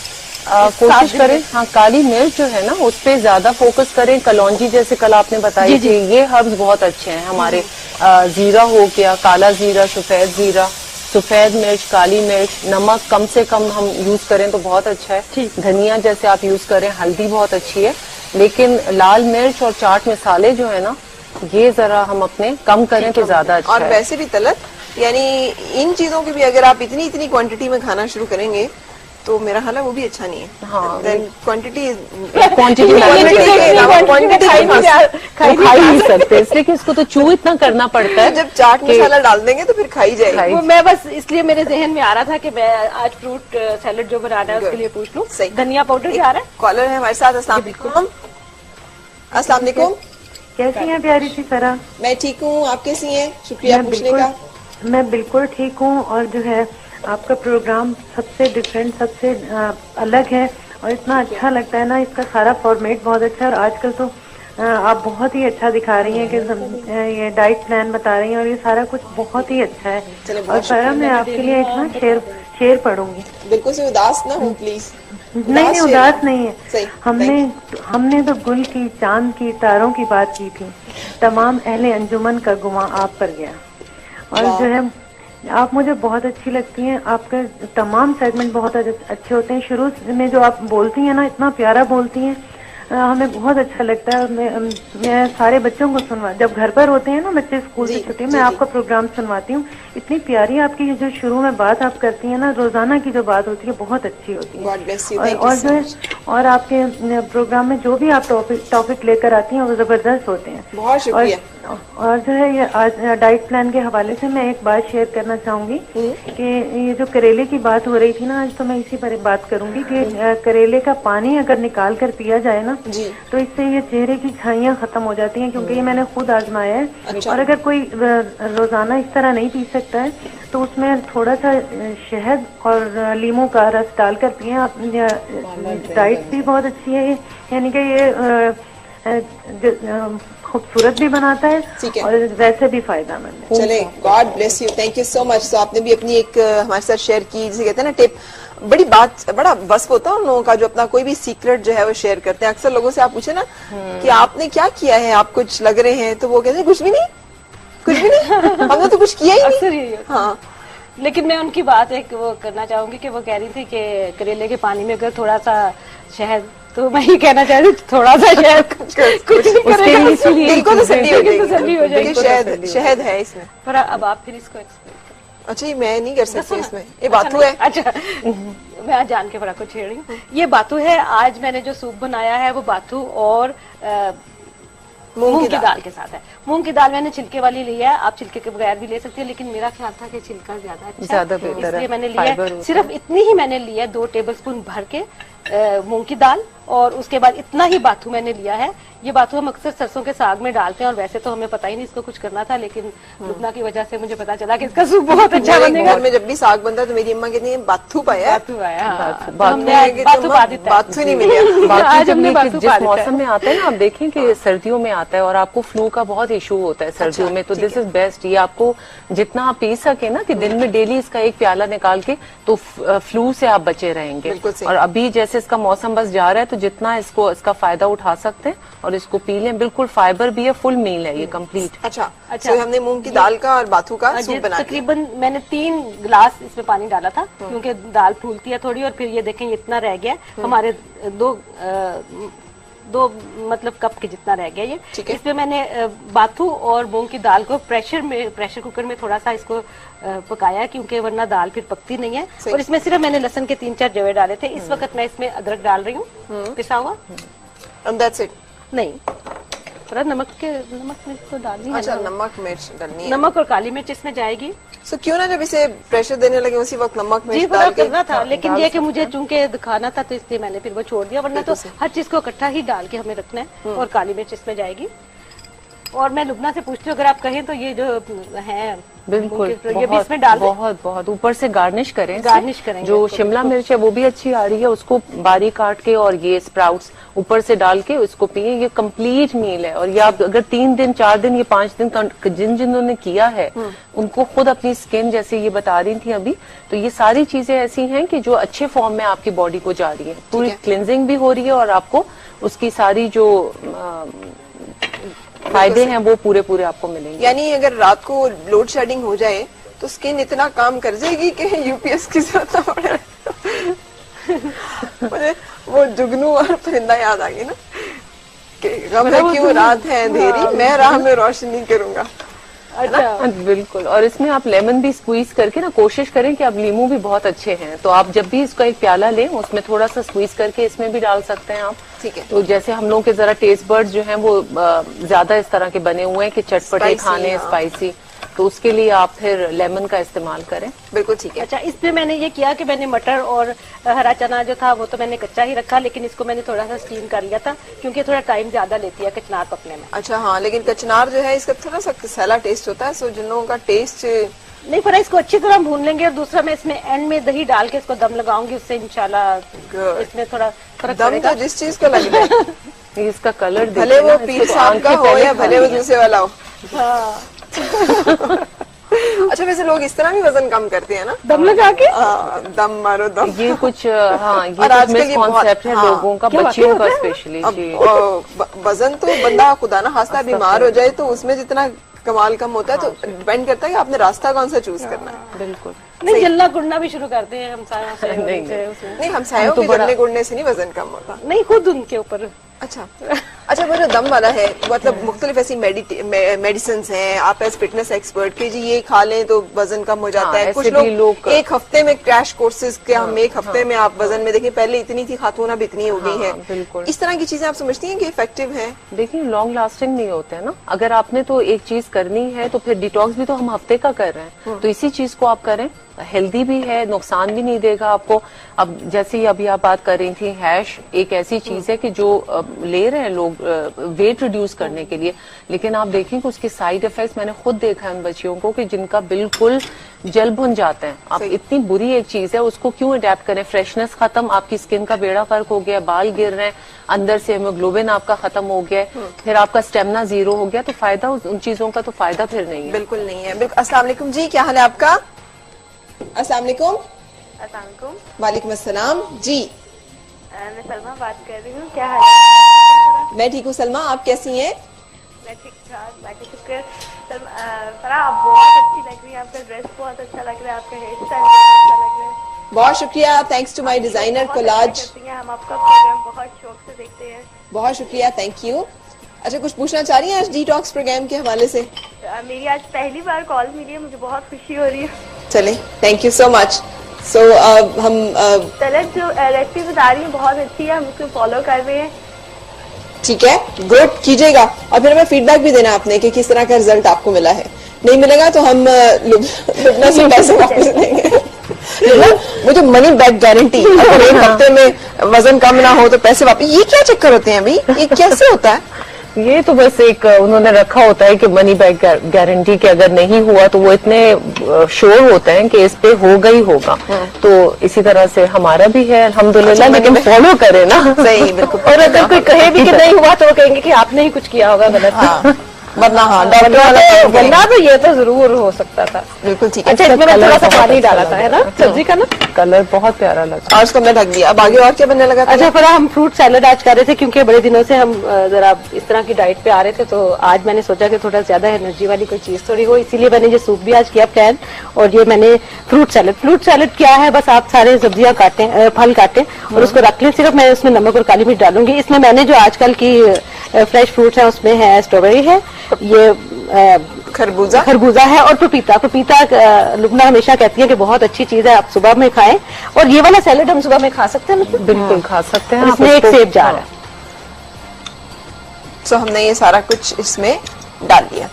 कोशिश करें, हाँ काली मिर्च जो है ना उस पे ज्यादा फोकस करें। कलौंजी जैसे कल आपने बताई थी, ये हर्ब्स बहुत अच्छे हैं हमारे। जीरा हो गया, काला जीरा, सफेद मिर्च, काली मिर्च, नमक कम से कम हम यूज करें तो बहुत अच्छा है। धनिया जैसे आप यूज करें, हल्दी बहुत अच्छी है, लेकिन लाल मिर्च और चाट मसाले जो है ना ये जरा हम अपने कम करें तो ज्यादा अच्छा है। और वैसे भी तलत, यानी इन चीजों की भी अगर आप इतनी क्वांटिटी में खाना शुरू करेंगे तो मेरा ख्याल है वो भी अच्छा नहीं है। हाँ, क्वांटिटी खा ही नहीं सकते, इसलिए कि इसको तो चू इतना करना पड़ता है। जब चाट मसाला डाल देंगे तो फिर खाई जाएगी। वो मैं बस इसलिए मेरे जहन में आ रहा था कि मैं आज फ्रूट सैलेड जो बनाना है उसके लिए पूछ लूं। धनिया पाउडर क्या आ रहा है? कॉलर है हमारे साथ। अस्सलाम वालेकुम। कैसी हैं प्यारी सी सरा? मैं ठीक हूँ, आप कैसी हैं? शुक्रिया पूछने का। मैं बिल्कुल ठीक हूँ, और जो है आपका प्रोग्राम सबसे डिफरेंट, सबसे अलग है, और इतना अच्छा लगता है ना। इसका सारा फॉर्मेट बहुत अच्छा है, और आजकल तो आप बहुत ही अच्छा दिखा रही हैं कि ये डाइट प्लान बता रही हैं, और ये सारा कुछ बहुत ही अच्छा है। और सरा मैं आपके लिए एक ना शेर पढ़ूंगी। बिल्कुल से उदास ना हो प्लीज। नहीं, उदास नहीं है। हमने तो गुल की, चांद की, तारों की बात की थी, तमाम अहले अंजुमन का गुमा आप पर गया। और जो है आप मुझे बहुत अच्छी लगती हैं, आपके तमाम सेगमेंट बहुत अच्छे होते हैं। शुरू में जो आप बोलती हैं ना, इतना प्यारा बोलती हैं, हमें बहुत अच्छा लगता है। मैं सारे बच्चों को जब घर पर होते हैं ना बच्चे स्कूल से छुट्टी, मैं आपका प्रोग्राम सुनवाती हूँ। इतनी प्यारी आपकी जो शुरू में बात आप करती हैं ना, रोजाना की जो बात होती है बहुत अच्छी होती है। और जो है, और आपके प्रोग्राम में जो भी आप टॉपिक लेकर आती हैं वो जबरदस्त होते हैं। बहुत शुक्रिया। और जो है ये आज डाइट प्लान के हवाले से मैं एक बात शेयर करना चाहूंगी कि ये जो करेले की बात हो रही थी ना, आज तो मैं इसी पर बात करूंगी कि करेले का पानी अगर निकाल कर पिया जाए ना, तो इससे ये चेहरे की छाइयां खत्म हो जाती हैं, क्योंकि ये मैंने खुद आजमाया है। अच्छा। और अगर कोई रोजाना इस तरह नहीं पी सकता है तो उसमें थोड़ा सा शहद और लीमू का रस डालकर पिए आप। डाइट भी बहुत अच्छी है ये, यानी कि ये खूबसूरत भी बनाता है और वैसे भी फायदेमंद है। चले, God bless you, thank you so much. तो आपने भी अपनी एक हमारे साथ शेयर की, जिसे कहते हैं ना टिप, बड़ी बात, बड़ा वस्फ होता है उन लोगों का जो अपना कोई भी सीक्रेट जो है वो शेयर करते हैं। अक्सर लोगों से आप पूछे ना कि आपने क्या किया है, आप कुछ लग रहे हैं, तो वो कहते हैं कुछ भी नहीं, कुछ भी नहीं, हमने तो कुछ किया ही अक्सर नहीं। यही होता है। हाँ, लेकिन मैं उनकी बात एक वो करना चाहूंगी कि वो कह रही थी कि करेले के पानी में अगर थोड़ा सा शहद, तो मैं ही कहना चाह रही थी थोड़ा सा शहद कुछ नहीं करेगा, दिल को तसल्ली हो तसल्ली हो जाएगी, जाएगी। शहद है इसमें। पर अब आप फिर इसको एक्सप्लेन करें। अच्छा, ये मैं नहीं कर सकती इसमें, ये बातू है। अच्छा, मैं आज जान के बड़ा कुछ छेड़ रही हूँ। ये बातू है। आज मैंने जो सूप बनाया है वो बातू और मूंग की दाल के साथ है। मूंग की दाल मैंने छिलके वाली ली है, आप छिलके के बगैर भी ले सकती है, लेकिन मेरा ख्याल था कि छिलका ज्यादा अच्छा, ज्यादा बेहतर है, इसलिए मैंने लिया फाइबर है। होता सिर्फ इतनी ही मैंने लिया है, 2 टेबलस्पून भर के मूंग की दाल, और उसके बाद इतना ही बाथू मैंने लिया है। ये बाथू हम अक्सर सरसों के साग में डालते हैं, और वैसे तो हमें पता ही नहीं इसको कुछ करना था, लेकिन लुबना की वजह से मुझे पता चला कि इसका सूप बहुत अच्छा बनेगा। घर में जब भी साग बनता है तो मेरी अम्मा कहती है बाथू पाया है। बाथू आया, हाँ। बाथू हमने आज बाथू पा देता है। बाथू नहीं मिला। बाकी आज जब हमने ये बाथू जिस पा देता है। मौसम में आता है ना, आप देखें कि सर्दियों में आता है और आपको फ्लू का बहुत इशू होता है सर्दियों में, तो दिस इज बेस्ट। ये आपको जितना आप पी सके ना, कि दिन में डेली इसका एक प्याला निकाल के, तो फ्लू से आप बचे रहेंगे। और अभी जैसे इसका मौसम बस जा रहा है, तो जितना इसका फायदा उठा सकते हैं और इसको पी लें। बिल्कुल फाइबर भी है, फुल मील है ये कंप्लीट। अच्छा, तो हमने मूंग की दाल का और बाथू का सूप बना लिया। तकरीबन मैंने 3 गिलास इसमें पानी डाला था, क्योंकि दाल फूलती है थोड़ी, और फिर ये देखें इतना रह गया हमारे 2 मतलब कप के जितना रह गया ये। इसमें मैंने बाथू और मूंग की दाल को प्रेशर कुकर में थोड़ा सा इसको पकाया, क्योंकि वरना दाल फिर पकती नहीं है। और इसमें सिर्फ मैंने लहसुन के 3-4 जवे डाले थे। इस वक्त मैं इसमें अदरक डाल रही हूँ, पिसा हुआ। And that's it. नहीं, थोड़ा नमक मिर्च तो डालनी है। अच्छा, नमक मिर्च डालनी है। नमक और काली मिर्च इसमें जाएगी। So, क्यों ना जब इसे प्रेशर देने लगे उसी वक्त नमक जी मिर्च डाल के करना था, लेकिन ये कि मुझे चूंकि दिखाना था तो इसलिए मैंने फिर वो छोड़ दिया, वरना तो हर चीज को इकट्ठा ही डाल के हमें रखना है। और काली मिर्च इसमें जाएगी। और मैं लुबना से पूछती हूँ, अगर आप कहें तो ये जो है बिल्कुल ये भी इसमें डाल दें? बहुत ऊपर से गार्निश करें। गार्निश करेंगे। जो शिमला मिर्च है वो भी अच्छी आ रही है, उसको बारीक काट के और ये स्प्राउट्स ऊपर से डाल के उसको पिए। ये कंप्लीट मील है। और ये आप अगर 3 दिन 4 दिन ये 5 दिन जिन्होंने किया है, उनको खुद अपनी स्किन, जैसे ये बता रही थी अभी, तो ये सारी चीजें ऐसी हैं कि जो अच्छे फॉर्म में आपकी बॉडी को जा रही है। पूरी क्लिनजिंग भी हो रही है और आपको उसकी सारी जो फायदे हैं वो पूरे आपको मिलेंगे। यानी अगर रात को लोड शेडिंग हो जाए तो स्किन इतना काम कर जाएगी कि यूपीएस की जरूरत ना पड़े। मुझे वो जुगनू और परिंदा याद आ गई ना, कि गम है क्यों रात है अंधेरी, मैं राह में रोशनी करूंगा। अच्छा, बिल्कुल। और इसमें आप लेमन भी स्क्वीज करके ना, कोशिश करें कि अब लीमू भी बहुत अच्छे हैं, तो आप जब भी इसका एक प्याला लें उसमें थोड़ा सा स्क्वीज करके इसमें भी डाल सकते हैं आप। ठीक है। तो जैसे हम लोगों के जरा टेस्ट बर्ड्स जो हैं वो ज्यादा इस तरह के बने हुए हैं कि चटपटे खाने, स्पाइसी, तो उसके लिए आप फिर लेमन का इस्तेमाल करें। बिल्कुल ठीक है। अच्छा, इसमें मैंने ये किया कि मैंने मटर और हरा चना जो था वो तो मैंने कच्चा ही रखा, लेकिन इसको मैंने थोड़ा सा स्टीम कर लिया था, क्योंकि थोड़ा टाइम ज्यादा लेती है कचनार पकने में। अच्छा, हाँ, लेकिन कचनार जो है इसका थोड़ा सा सैला टेस्ट होता है, सो जिन लोगों का टेस्ट नहीं, पर इसको अच्छी तरह भून लेंगे। और दूसरा, मैं इसमें एंड में दही डाल के इसको दम लगाऊंगी, उससे इंशाल्लाह इसमें थोड़ा फर्क दम पड़ेगा। तो जिस चीज को लग जाए, इसका कलर भले वो पीर साहब का हो या भले वो दूसरे वाला हो। अच्छा, वैसे लोग इस तरह भी वजन कम करते हैं ना, दम लगा के। दम मारो दम। ये कुछ हाँ, ये और कुछ आजकल ये मिसकॉन्सेप्ट है बहुत- लोगों का, क्या बच्चियों वाकई का होता है? स्पेशली। अब वजन तो बंदा खुदा ना खास्ता बीमार हो जाए तो उसमें जितना कमाल कम होता है, तो डिपेंड करता है कि आपने रास्ता कौन सा चूज करना है। बिल्कुल नहीं, जलना गुड़ना भी शुरू करते हैं हम सारा से। नहीं, हम सायों के जलने गुड़ने से नहीं वजन कम होता। नहीं, खुद उनके ऊपर। अच्छा अच्छा, वो जो दम वाला है, मतलब मुख्तलिफ ऐसी मेडिसिन हैं, आप एज फिटनेस एक्सपर्ट कि जी ये खा लें तो वजन कम हो जाता है। कुछ लोग एक हफ्ते में क्रैश कोर्सेज के, हम एक हफ्ते में आप वजन में देखें पहले इतनी थी खातून अब इतनी हो गई है। बिल्कुल, इस तरह की चीजें आप समझती हैं कि इफेक्टिव है? देखिए लॉन्ग लास्टिंग नहीं होते हैं ना। अगर आपने तो एक चीज करनी है तो फिर डिटॉक्स भी तो हम हफ्ते का कर रहे हैं, तो इसी चीज को आप करें। हेल्दी भी है, नुकसान भी नहीं देगा आपको। अब जैसे ही अभी आप बात कर रही थी, हैश एक ऐसी चीज है कि जो ले रहे हैं लोग वेट रिड्यूस करने के लिए, लेकिन आप देखें कि उसके साइड इफेक्ट्स मैंने खुद देखा है उन बच्चियों को कि जिनका बिल्कुल जल भुन जाते हैं। अब इतनी बुरी एक चीज है, उसको क्यों अडेप्ट करें? फ्रेशनेस खत्म, आपकी स्किन का बेड़ा फर्क हो गया, बाल गिर रहे हैं, अंदर से हीमोग्लोबिन आपका खत्म हो गया, फिर आपका स्टेमिना जीरो हो गया, तो फायदा उन चीजों का तो फायदा फिर नहीं है। बिल्कुल नहीं है। अस्सलाम वालेकुम जी, क्या हाल है आपका? अस्सलाम वालेकुम। वालेकुम अस्सलाम जी। मैं सलमा बात कर रही हूँ, क्या हाल है? मैं ठीक हूँ सलमा, आप कैसी हैं? मैं ठीक ठाक, बाकी शुक्र। फराह, आप बहुत अच्छी लग रही है, आपका ड्रेस बहुत अच्छा लग रहा है, आपका हेयर स्टाइल बहुत अच्छा लग रहा है। बहुत शुक्रिया, thanks to my designer collage. हम आपका प्रोग्राम बहुत शौक से देखते हैं। बहुत शुक्रिया, थैंक यू। अच्छा, कुछ पूछना चाह रही हैं आज डिटॉक्स प्रोग्राम के हवाले से? मेरी आज पहली बार कॉल मिली है, मुझे बहुत खुशी हो रही है। चलें, थैंक यू सो मच। सो हम तलत जो रेसिपी बता रही है बहुत अच्छी है, हम उसको फॉलो कर रहे हैं। ठीक है, गुड, कीजिएगा और फिर हमें फीडबैक भी देना आपने कि किस तरह का रिजल्ट आपको मिला है। नहीं मिलेगा तो हम लुबना से पैसे वापस देंगे। मुझे मनी बैक गारंटी, अगर एक हफ्ते में वजन कम ना हो तो पैसे वापस। ये क्या चक्कर होते हैं अभी, ये कैसे होता है? ये तो बस एक उन्होंने रखा होता है कि मनी बैक गारंटी के अगर नहीं हुआ तो वो इतने श्योर होते हैं कि इस पे होगा ही होगा। तो इसी तरह से हमारा भी है अल्हम्दुलिल्लाह, लेकिन फॉलो करें ना। सही, बिल्कुल। और अगर कोई कहे भी कि नहीं हुआ तो वो कहेंगे कि आपने ही कुछ किया होगा गलत। हाँ, वरना हाँ डॉक्टर वरना तो ये तो जरूर हो सकता था। बिल्कुल ठीक है। अच्छा, इसमें मैंने थोड़ा सा पानी डाला था, है ना, सब्जी का ना। कलर बहुत प्यारा लगा और उसको मैं ढक दिया। अब आगे और क्या बनने लगा? अच्छा फरा, हम फ्रूट सैलेड आज कर रहे थे क्योंकि बड़े दिनों से हम जरा इस तरह की डाइट पे आ रहे थे, तो आज मैंने सोचा कि थोड़ा ज्यादा एनर्जी वाली कोई चीज थोड़ी हो, इसीलिए मैंने ये सूप भी आज किया प्लान। और ये मैंने फ्रूट सैलेड क्या है, बस आप सारे सब्जियां काटें, फल काटें और उसको रख लें। सिर्फ मैं उसमें नमक और काली मिर्च डालूंगी। इसमें मैंने जो आजकल की फ्रेश फ्रूट्स है उसमें है स्ट्रॉबेरी है, ये खरबूजा है और पपीता लुबना हमेशा कहती है कि बहुत अच्छी चीज है, आप सुबह में खाएं। और ये वाला सैलेड हम सुबह में खा सकते हैं? बिल्कुल खा सकते हैं। इसमें एक सेब जा रहा है। तो हमने ये सारा कुछ इसमें डाल दिया।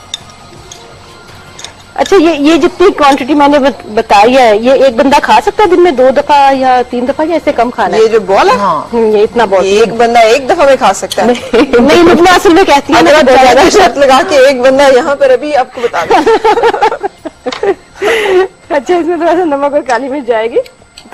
अच्छा, ये जितनी क्वांटिटी मैंने बताई है, ये एक बंदा खा सकता है दिन में 2 दफा या 3 दफा, या इससे कम खाना है? ये जो बॉल है, ये इतना बहुत, एक बंदा एक दफा में खा सकता है? नहीं, लुबना असल में कहती है अगर ज्यादा शर्त लगा के एक बंदा यहाँ पर अभी आपको बता दें। अच्छा, इसमें थोड़ा सा नमक और काली मिर्च जाएगी,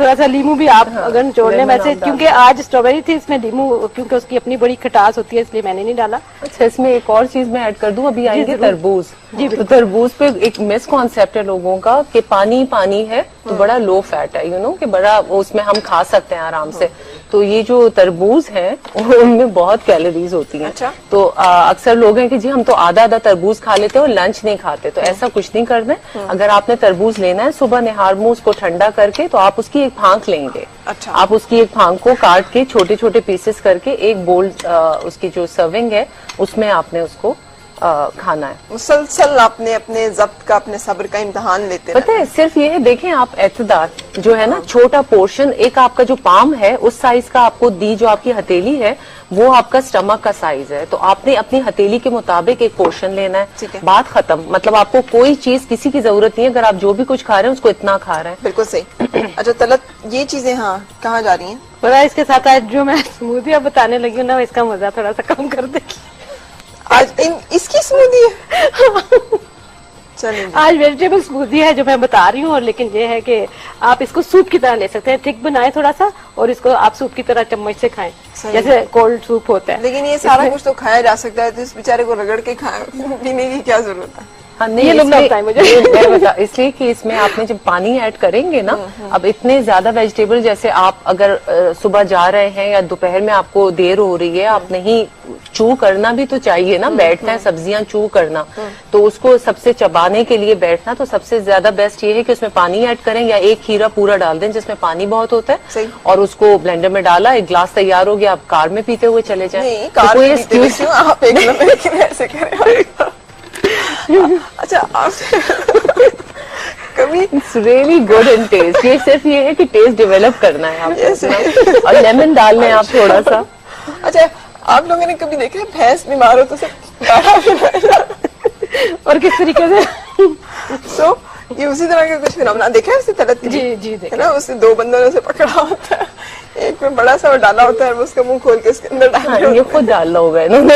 थोड़ा सा लीमू भी आप अगर निचोड़ लें वैसे, क्योंकि आज स्ट्रॉबेरी थी, इसमें लीमू क्योंकि उसकी अपनी बड़ी खटास होती है इसलिए मैंने नहीं डाला। अच्छा, इसमें एक और चीज मैं ऐड कर दूं, अभी आएंगे तरबूज। तो तरबूज पे एक मिस कॉन्सेप्ट है लोगों का कि पानी है तो बड़ा लो फैट है, कि बड़ा उसमें हम खा सकते हैं आराम से। तो ये जो तरबूज है उनमें बहुत कैलोरीज होती हैं। अच्छा। तो अक्सर लोग हैं कि जी हम तो आधा तरबूज खा लेते हैं और लंच नहीं खाते, तो ऐसा कुछ नहीं करना है। अगर आपने तरबूज लेना है, सुबह निहार मुंह उसको ठंडा करके तो आप उसकी एक फांक लेंगे। अच्छा। आप उसकी एक फांक को काट के छोटे छोटे पीसेस करके एक बोल उसकी जो सर्विंग है उसमें आपने उसको खाना है। मुसलसल आपने अपने जब्त का, अपने सब्र का इम्तिहान लेते हैं। पता है, सिर्फ ये है, देखें आप एतदार जो है ना, छोटा पोर्शन, एक आपका जो पाम है उस साइज का आपको दी, जो आपकी हथेली है वो आपका स्टमक का साइज है, तो आपने अपनी हथेली के मुताबिक एक पोर्शन लेना है। बात खत्म। मतलब आपको कोई चीज किसी की जरूरत नहीं है, अगर आप जो भी कुछ खा रहे हैं उसको इतना खा रहे हैं। बिल्कुल सही। अच्छा तलत, ये चीजें हाँ कहाँ जा रही हैं? बड़ा इसके साथ आज जो मैं स्मूदी बताने लगी हूँ ना, इसका मजा थोड़ा सा कम कर देगी। आज इसकी स्मूदी है? चलिए, आज वेजिटेबल स्मूदी है जो मैं बता रही हूँ, और लेकिन ये है कि आप इसको सूप की तरह ले सकते हैं, थिक बनाएं थोड़ा सा और इसको आप सूप की तरह चम्मच से खाएं, जैसे कोल्ड सूप होता है। लेकिन ये सारा कुछ तो खाया जा सकता है, तो इस बेचारे को रगड़ के पीने की क्या जरूरत है? हाँ, नहीं, ये लुमना इसमें- बताएं मुझे। मैं बता इसलिए कि इसमें आपने जब पानी ऐड करेंगे ना, अब इतने ज्यादा वेजिटेबल, जैसे आप अगर सुबह जा रहे हैं या दोपहर में आपको देर हो रही है, आप नहीं चू करना भी तो चाहिए ना, बैठना है सब्जियां चू करना, तो उसको सबसे चबाने के लिए बैठना, तो सबसे ज्यादा बेस्ट ये है कि उसमें पानी ऐड करें या एक खीरा पूरा डाल दें जिसमें पानी बहुत होता है, सही। और उसको ब्लेंडर में डाला, एक ग्लास तैयार हो गया, आप कार में पीते हुए चले जाएं। नहीं, तो कार कोई में पीते excuse- क्यों आप एक नंबर लेकिन ऐसे करें। अच्छा, आप कभी it's really good in taste. ये सिर्फ ये है कि टेस्ट डेवलप करना है आपको Yes, अपना। और लेमन डाल लें आप थोड़ा सा। अच्छा, आप लोगों ने कभी देखा है भैंस बीमार हो तो उसे काढ़ा पिलाया? और किस तरीके से? सो ये उसी तरह का कुछ फिनोमेना देखा है, उसे तलत की? जी, है देखा। ना, उसे दो बंदों ने उसे पकड़ा होता है, एक में बड़ा सा वो डाला होता है, वो उसका मुंह खोल के उसके अंदर डाल हाँ, दिया ये होता है। खुद डालना होगा इन्होंने।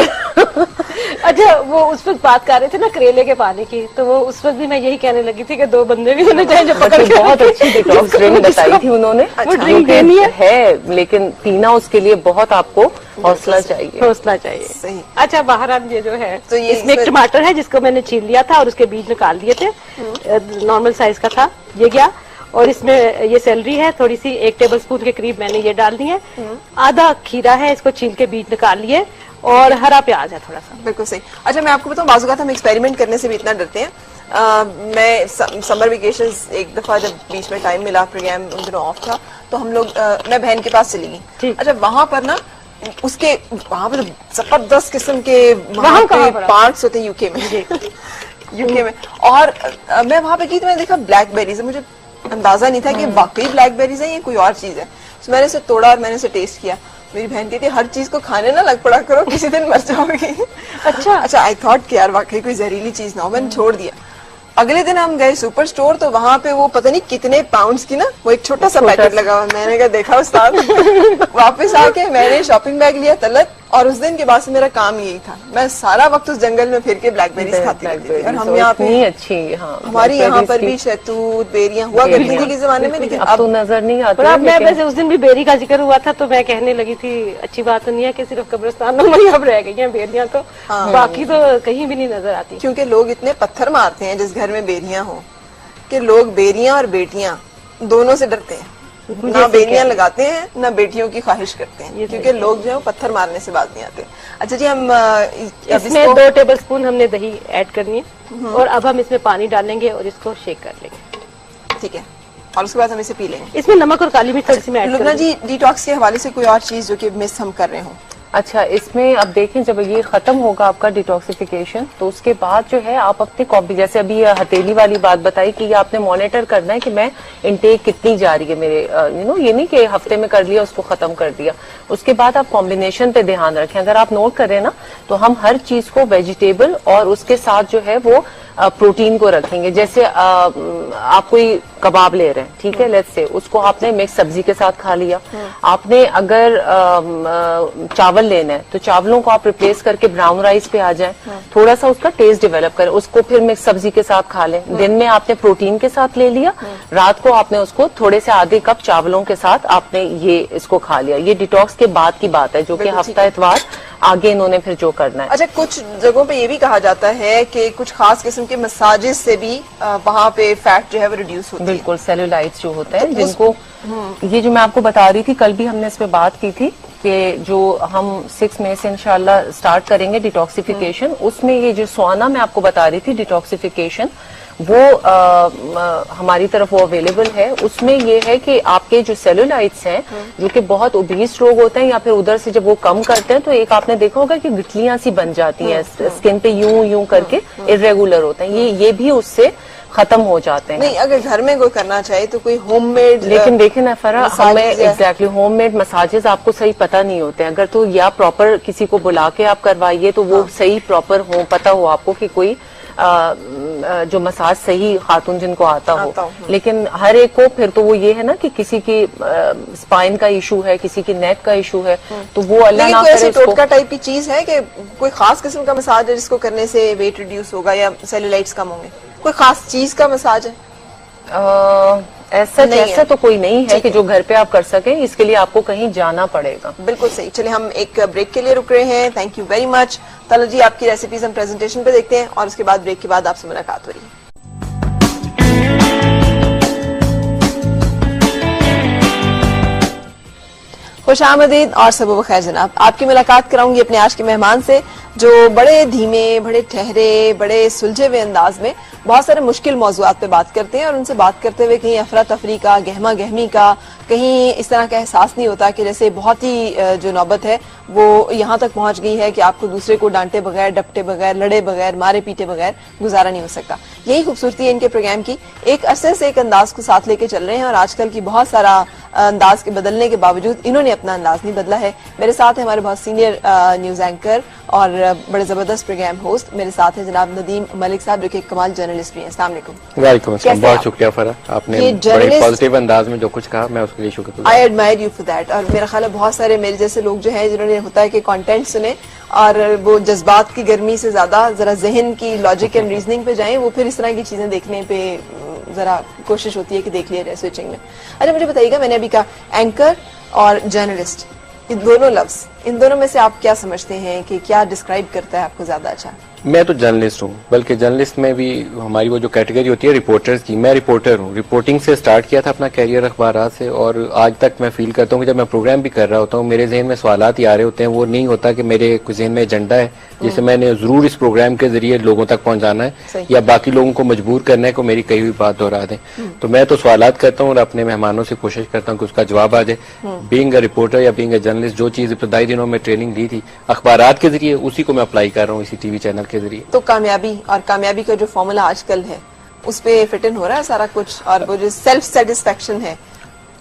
अच्छा, वो उस वक्त बात कर रहे थे ना करेले के पानी की, तो वो उस वक्त भी मैं यही कहने लगी थी कि दो बंदे भी होने चाहिए जो पकड़ बच्चे के बहुत अच्छी डिटॉक्स ड्रिंक बताई थी उन्होंने, वो जो ड्रिंक कि देनी है, लेकिन पीना उसके लिए बहुत आपको हौसला चाहिए। हौसला चाहिए। सही। अच्छा, बहरहाल ये जो है, तो ये इसमें एक टमाटर है जिसको मैंने छील लिया था और उसके बीज निकाल दिए थे, नॉर्मल साइज का था, ये गया। और इसमें ये सेलरी है थोड़ी सी, 1 टेबलस्पून के करीब मैंने ये डाल दी है। आधा खीरा है, इसको छील के बीज निकाल लिए, और हरा प्याज है थोड़ा सा। बिल्कुल सही। अच्छा, मैं आपको बताऊं, बाज़ हम एक्सपेरिमेंट करने से भी इतना डरते हैं। मैं समर वेकेशंस एक दफा जब बीच में टाइम मिला, प्रोग्राम उन दिनों ऑफ था, तो हम लोग मैं बहन के पास चली गई। ठीक। अच्छा, वहां पर ना उसके वहां पर जबरदस्त किस्म के वहाँ कहाँ पर? पार्ट्स होते हैं यूके में। यूके में, और मैं वहां पे गई तो मैंने देखा ब्लैकबेरीज। मुझे अंदाजा नहीं था कि वाकई ब्लैकबेरीज है, ये कोई और चीज है। तो मैंने उसे तोड़ा और मैंने उसे टेस्ट किया। मेरी बहन कहती है हर चीज को खाने ना लग पड़ा करो, किसी दिन मर जाओगी। अच्छा, आई थॉट कि यार वाकई कोई जहरीली चीज ना हो, मैंने छोड़ दिया। अगले दिन हम गए सुपर स्टोर, तो वहां पे वो पता नहीं कितने पाउंड्स की ना वो एक छोटा सा पैकेट लगा हुआ। मैंने कहा देखा उस्ताद। वापस आके मैंने शॉपिंग बैग लिया तलत, और उस दिन के बाद से मेरा काम यही था, मैं सारा वक्त उस जंगल में फिर के ब्लैकबेरीज खाती रहती थी। और हम यहाँ पे इतनी अच्छी, हाँ, हमारी यहाँ पर blackberries भी शहतूत बेरियां हुआ करती थी के जमाने में, लेकिन अब तो नजर नहीं आती पर है, अब मैं लेकिन- वैसे उस दिन भी बेरी का जिक्र हुआ था, तो मैं कहने लगी थी अच्छी बात तो नहीं है कि सिर्फ कब्रिस्तानों में ही अब रह गई हैं बेरियां, तो बाकी तो कहीं भी नहीं नजर आती। क्योंकि लोग इतने पत्थर मारते हैं जिस घर में बेरियां हो, कि लोग बेरियां और बेटियां दोनों से डरते हैं। ना बेरियां लगाते हैं ना बेटियों की ख्वाहिश करते हैं, क्योंकि लोग जो है वो पत्थर मारने से बात नहीं आते। अच्छा जी, हम अब इसमें इसको 2 टेबलस्पून हमने दही ऐड करनी है, और अब हम इसमें पानी डालेंगे और इसको शेक कर लेंगे। ठीक है, और उसके बाद हम इसे पी लेंगे। इसमें नमक और काली मिर्च थोड़ी सी मैं ऐड लुबना करूंगी। जी, डिटॉक्स के हवाले से कोई और चीज जो कि मिस हम कर रहे हो? अच्छा, इसमें अब देखें जब ये खत्म होगा आपका डिटॉक्सिफिकेशन, तो उसके बाद जो है आप अपनी कॉपी, जैसे अभी ये हथेली वाली बात बताई कि ये आपने मॉनिटर करना है कि मैं इनटेक कितनी जा रही है मेरे, ये नहीं कि हफ्ते में कर लिया उसको खत्म कर दिया। उसके बाद आप कॉम्बिनेशन पे ध्यान रखें। अगर आप नोट करें ना, तो हम हर चीज को वेजिटेबल और उसके साथ जो है वो प्रोटीन को रखेंगे। जैसे आप कोई कबाब ले रहे हैं, ठीक है, लेट्स से उसको आपने मिक्स सब्जी के साथ खा लिया। आपने अगर चावल लेना है, तो चावलों को आप रिप्लेस करके ब्राउन राइस पे आ जाएं, थोड़ा सा उसका टेस्ट डेवलप करें, उसको फिर मिक्स सब्जी के साथ खा लें। दिन में आपने प्रोटीन के साथ ले लिया, रात को आपने उसको थोड़े से आधे कप चावलों के साथ आपने ये इसको खा लिया। ये डिटॉक्स के बाद की बात है, जो कि बिल्कुल ठीक हफ्ता इतवार आगे इन्होंने फिर जो करना है। अच्छा, कुछ जगहों पे ये भी कहा जाता है कि कुछ खास किस्म के मसाजेस से भी वहाँ पे फैट जो है वो रिड्यूस होती है। बिल्कुल, सेलुलाइट्स जो होते हैं, तो जिनको ये जो मैं आपको बता रही थी, कल भी हमने इस पे बात की थी कि जो हम 6 मई से इंशाल्लाह स्टार्ट करेंगे डिटॉक्सिफिकेशन, उसमें ये जो स्वाना मैं आपको बता रही थी डिटॉक्सिफिकेशन, वो हमारी तरफ वो अवेलेबल है। उसमें ये है कि आपके जो सेलुलाइट्स हैं, जो कि बहुत ओबीस लोग होते हैं, या फिर उधर से जब वो कम करते हैं, तो एक आपने देखा होगा कि गिठलियां सी बन जाती हैं स्किन पे, यूं यूं करके इरेगुलर होते हैं, ये भी उससे खत्म हो जाते हैं। नहीं, अगर घर में कोई करना चाहे तो कोई होममेड, लेकिन देखें ना फरा, हमें massages या- एग्जैक्टली होममेड मसाजेस आपको सही पता नहीं होते हैं। अगर तो या प्रॉपर किसी को बुला के आप करवाइए, तो वो सही प्रॉपर हो, पता हो आपको कि कोई जो मसाज सही खातून जिनको आता हो। लेकिन हर एक को फिर तो वो ये है ना कि किसी की स्पाइन का इशू है, किसी की नेक का इशू है, तो वो अल्लाह लेकिन ना कोई करे ऐसी उसको। टोटका टाइप की चीज है कि कोई खास किस्म का मसाज है जिसको करने से वेट रिड्यूस होगा या सेलुलाइट्स कम होंगे? कोई खास चीज का मसाज है? ऐसा नहीं जैसा है। तो कोई नहीं है कि जो घर पे आप कर सकें, इसके लिए आपको कहीं जाना पड़ेगा। बिल्कुल सही। चलिए, हम एक ब्रेक के लिए रुक रहे हैं। थैंक यू वेरी मच तला जी, आपकी रेसिपीज हम प्रेजेंटेशन पे देखते हैं और उसके बाद ब्रेक के बाद आपसे मुलाकात हो रही है। खुशामदीद और सबब खैर जनाब, आपकी मुलाकात कराऊंगी अपने आज के मेहमान से जो बड़े धीमे, बड़े ठहरे, बड़े सुलझे हुए अंदाज में बहुत सारे मुश्किल मौज़ूआत पे बात करते हैं और उनसे बात करते हुए कहीं अफरा तफरी का, गहमा गहमी का, कहीं इस तरह का एहसास नहीं होता कि जैसे बहुत ही जो नौबत है वो यहाँ तक पहुंच गई है कि आपको दूसरे को डांटे बगैर, डपटे बगैर, लड़े बगैर, मारे पीटे बगैर गुजारा नहीं हो सकता। यही खूबसूरती है इनके प्रोग्राम की। एक अरसे से एक अंदाज को साथ लेके चल रहे हैं और आजकल की बहुत सारा अंदाज के बदलने के बावजूद इन्होंने अपना अंदाज नहीं बदला है। मेरे साथ है हमारे बहुत सीनियर न्यूज एंकर और बड़े जबरदस्त प्रोग्राम होस्ट, मेरे साथ है जनाब नदीम मलिक साहब जो कि कमाल जर्नलिस्ट भी हैं। अस्सलाम वालेकुम। वालेकुम अस्सलाम, बहुत शुक्रिया फरा, आपने बड़े पॉजिटिव अंदाज में जो कुछ कहा, मैं उसके लिए शुक्रिया। I admire you for that. और मेरा ख्याल है बहुत सारे मेरे जैसे लोग जो हैं जिन्होंने होता है कि कंटेंट सुने और वो जज्बात की गर्मी से ज्यादा जरा जहन की लॉजिक एंड रीजनिंग पे जाएं, वो फिर इस तरह की चीजें देखने पे जरा कोशिश होती है कि देख लिया जाए स्विचिंग में। अच्छा मुझे बताइएगा, मैंने अभी कहा एंकर और जर्नलिस्ट, इन दोनों लफ्ज, इन दोनों में से आप क्या समझते हैं कि क्या डिस्क्राइब करता है आपको ज्यादा अच्छा? मैं तो जर्नलिस्ट हूँ, बल्कि जर्नलिस्ट में भी हमारी वो जो कैटेगरी होती है रिपोर्टर्स की, मैं रिपोर्टर हूँ। रिपोर्टिंग से स्टार्ट किया था अपना कैरियर अखबारात से और आज तक मैं फील करता हूँ कि जब मैं प्रोग्राम भी कर रहा होता हूँ मेरे जहन में सवालात ही आ रहे होते हैं। वो नहीं होता कि मेरे जहन में एजेंडा है जिसे मैंने जरूर इस प्रोग्राम के जरिए लोगों तक पहुंचाना है या बाकी लोगों को मजबूर करना है को मेरी कही हुई बात दोहरा दें। तो मैं तो सवालात करता हूँ और अपने मेहमानों से कोशिश करता हूँ कि उसका जवाब आ जाए। बीइंग अ रिपोर्टर या बीइंग अ जर्नलिस्ट, जो चीज इब्तदाई दिनों में ट्रेनिंग ली थी अखबारात के जरिए, उसी को मैं अप्लाई कर रहा हूँ इसी टीवी चैनल के जरिए। तो कामयाबी और कामयाबी का जो फॉर्मूला आजकल है उस पे फिट इन हो रहा है सारा कुछ, और वो जो सेल्फ सेटिस्फेक्शन है।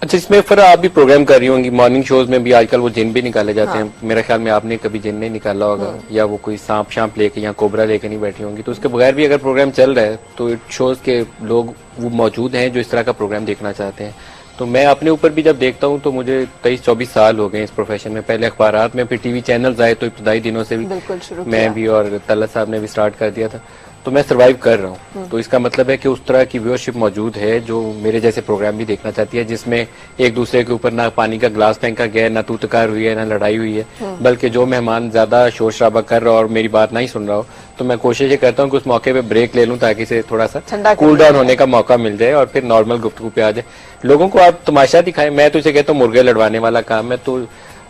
अच्छा, इसमें फिर आप भी प्रोग्राम कर रही होंगी, मॉर्निंग शोज में भी आजकल वो जिन भी निकाले जाते हैं। मेरे ख्याल में आपने कभी जिन नहीं निकाला होगा या वो कोई सांप शांप लेके या कोबरा लेके नहीं बैठी होंगी। तो उसके बगैर भी अगर प्रोग्राम चल रहा है तो शोज के लोग वो मौजूद हैं जो इस तरह का प्रोग्राम देखना चाहते हैं। तो मैं अपने ऊपर भी जब देखता हूँ तो मुझे 23-24 साल हो गए इस प्रोफेशन में। पहले अखबारात में, फिर टीवी चैनल्स आए तो इब्तदाई दिनों से भी मैं भी और तला साहब ने भी स्टार्ट कर दिया था। तो मैं सरवाइव कर रहा हूँ। तो इसका मतलब है कि उस तरह की व्यूअरशिप मौजूद है जो मेरे जैसे प्रोग्राम भी देखना चाहती है, जिसमें एक दूसरे के ऊपर ना पानी का गिलास फेंका गया, ना तू तकार हुई है, ना लड़ाई हुई है, बल्कि जो मेहमान ज्यादा शोर शराबा कर रहा हो और मेरी बात नहीं सुन रहा हो तो मैं कोशिश ये करता हूँ कि उस मौके पे ब्रेक ले लूँ ताकि इसे थोड़ा सा कूल डाउन होने का मौका मिल जाए और फिर नॉर्मल गुफ्तगू पे आ जाए। लोगों को आप तमाशा दिखाएं, मैं तो इसे कहता हूँ मुर्गे लड़वाने वाला काम है। तो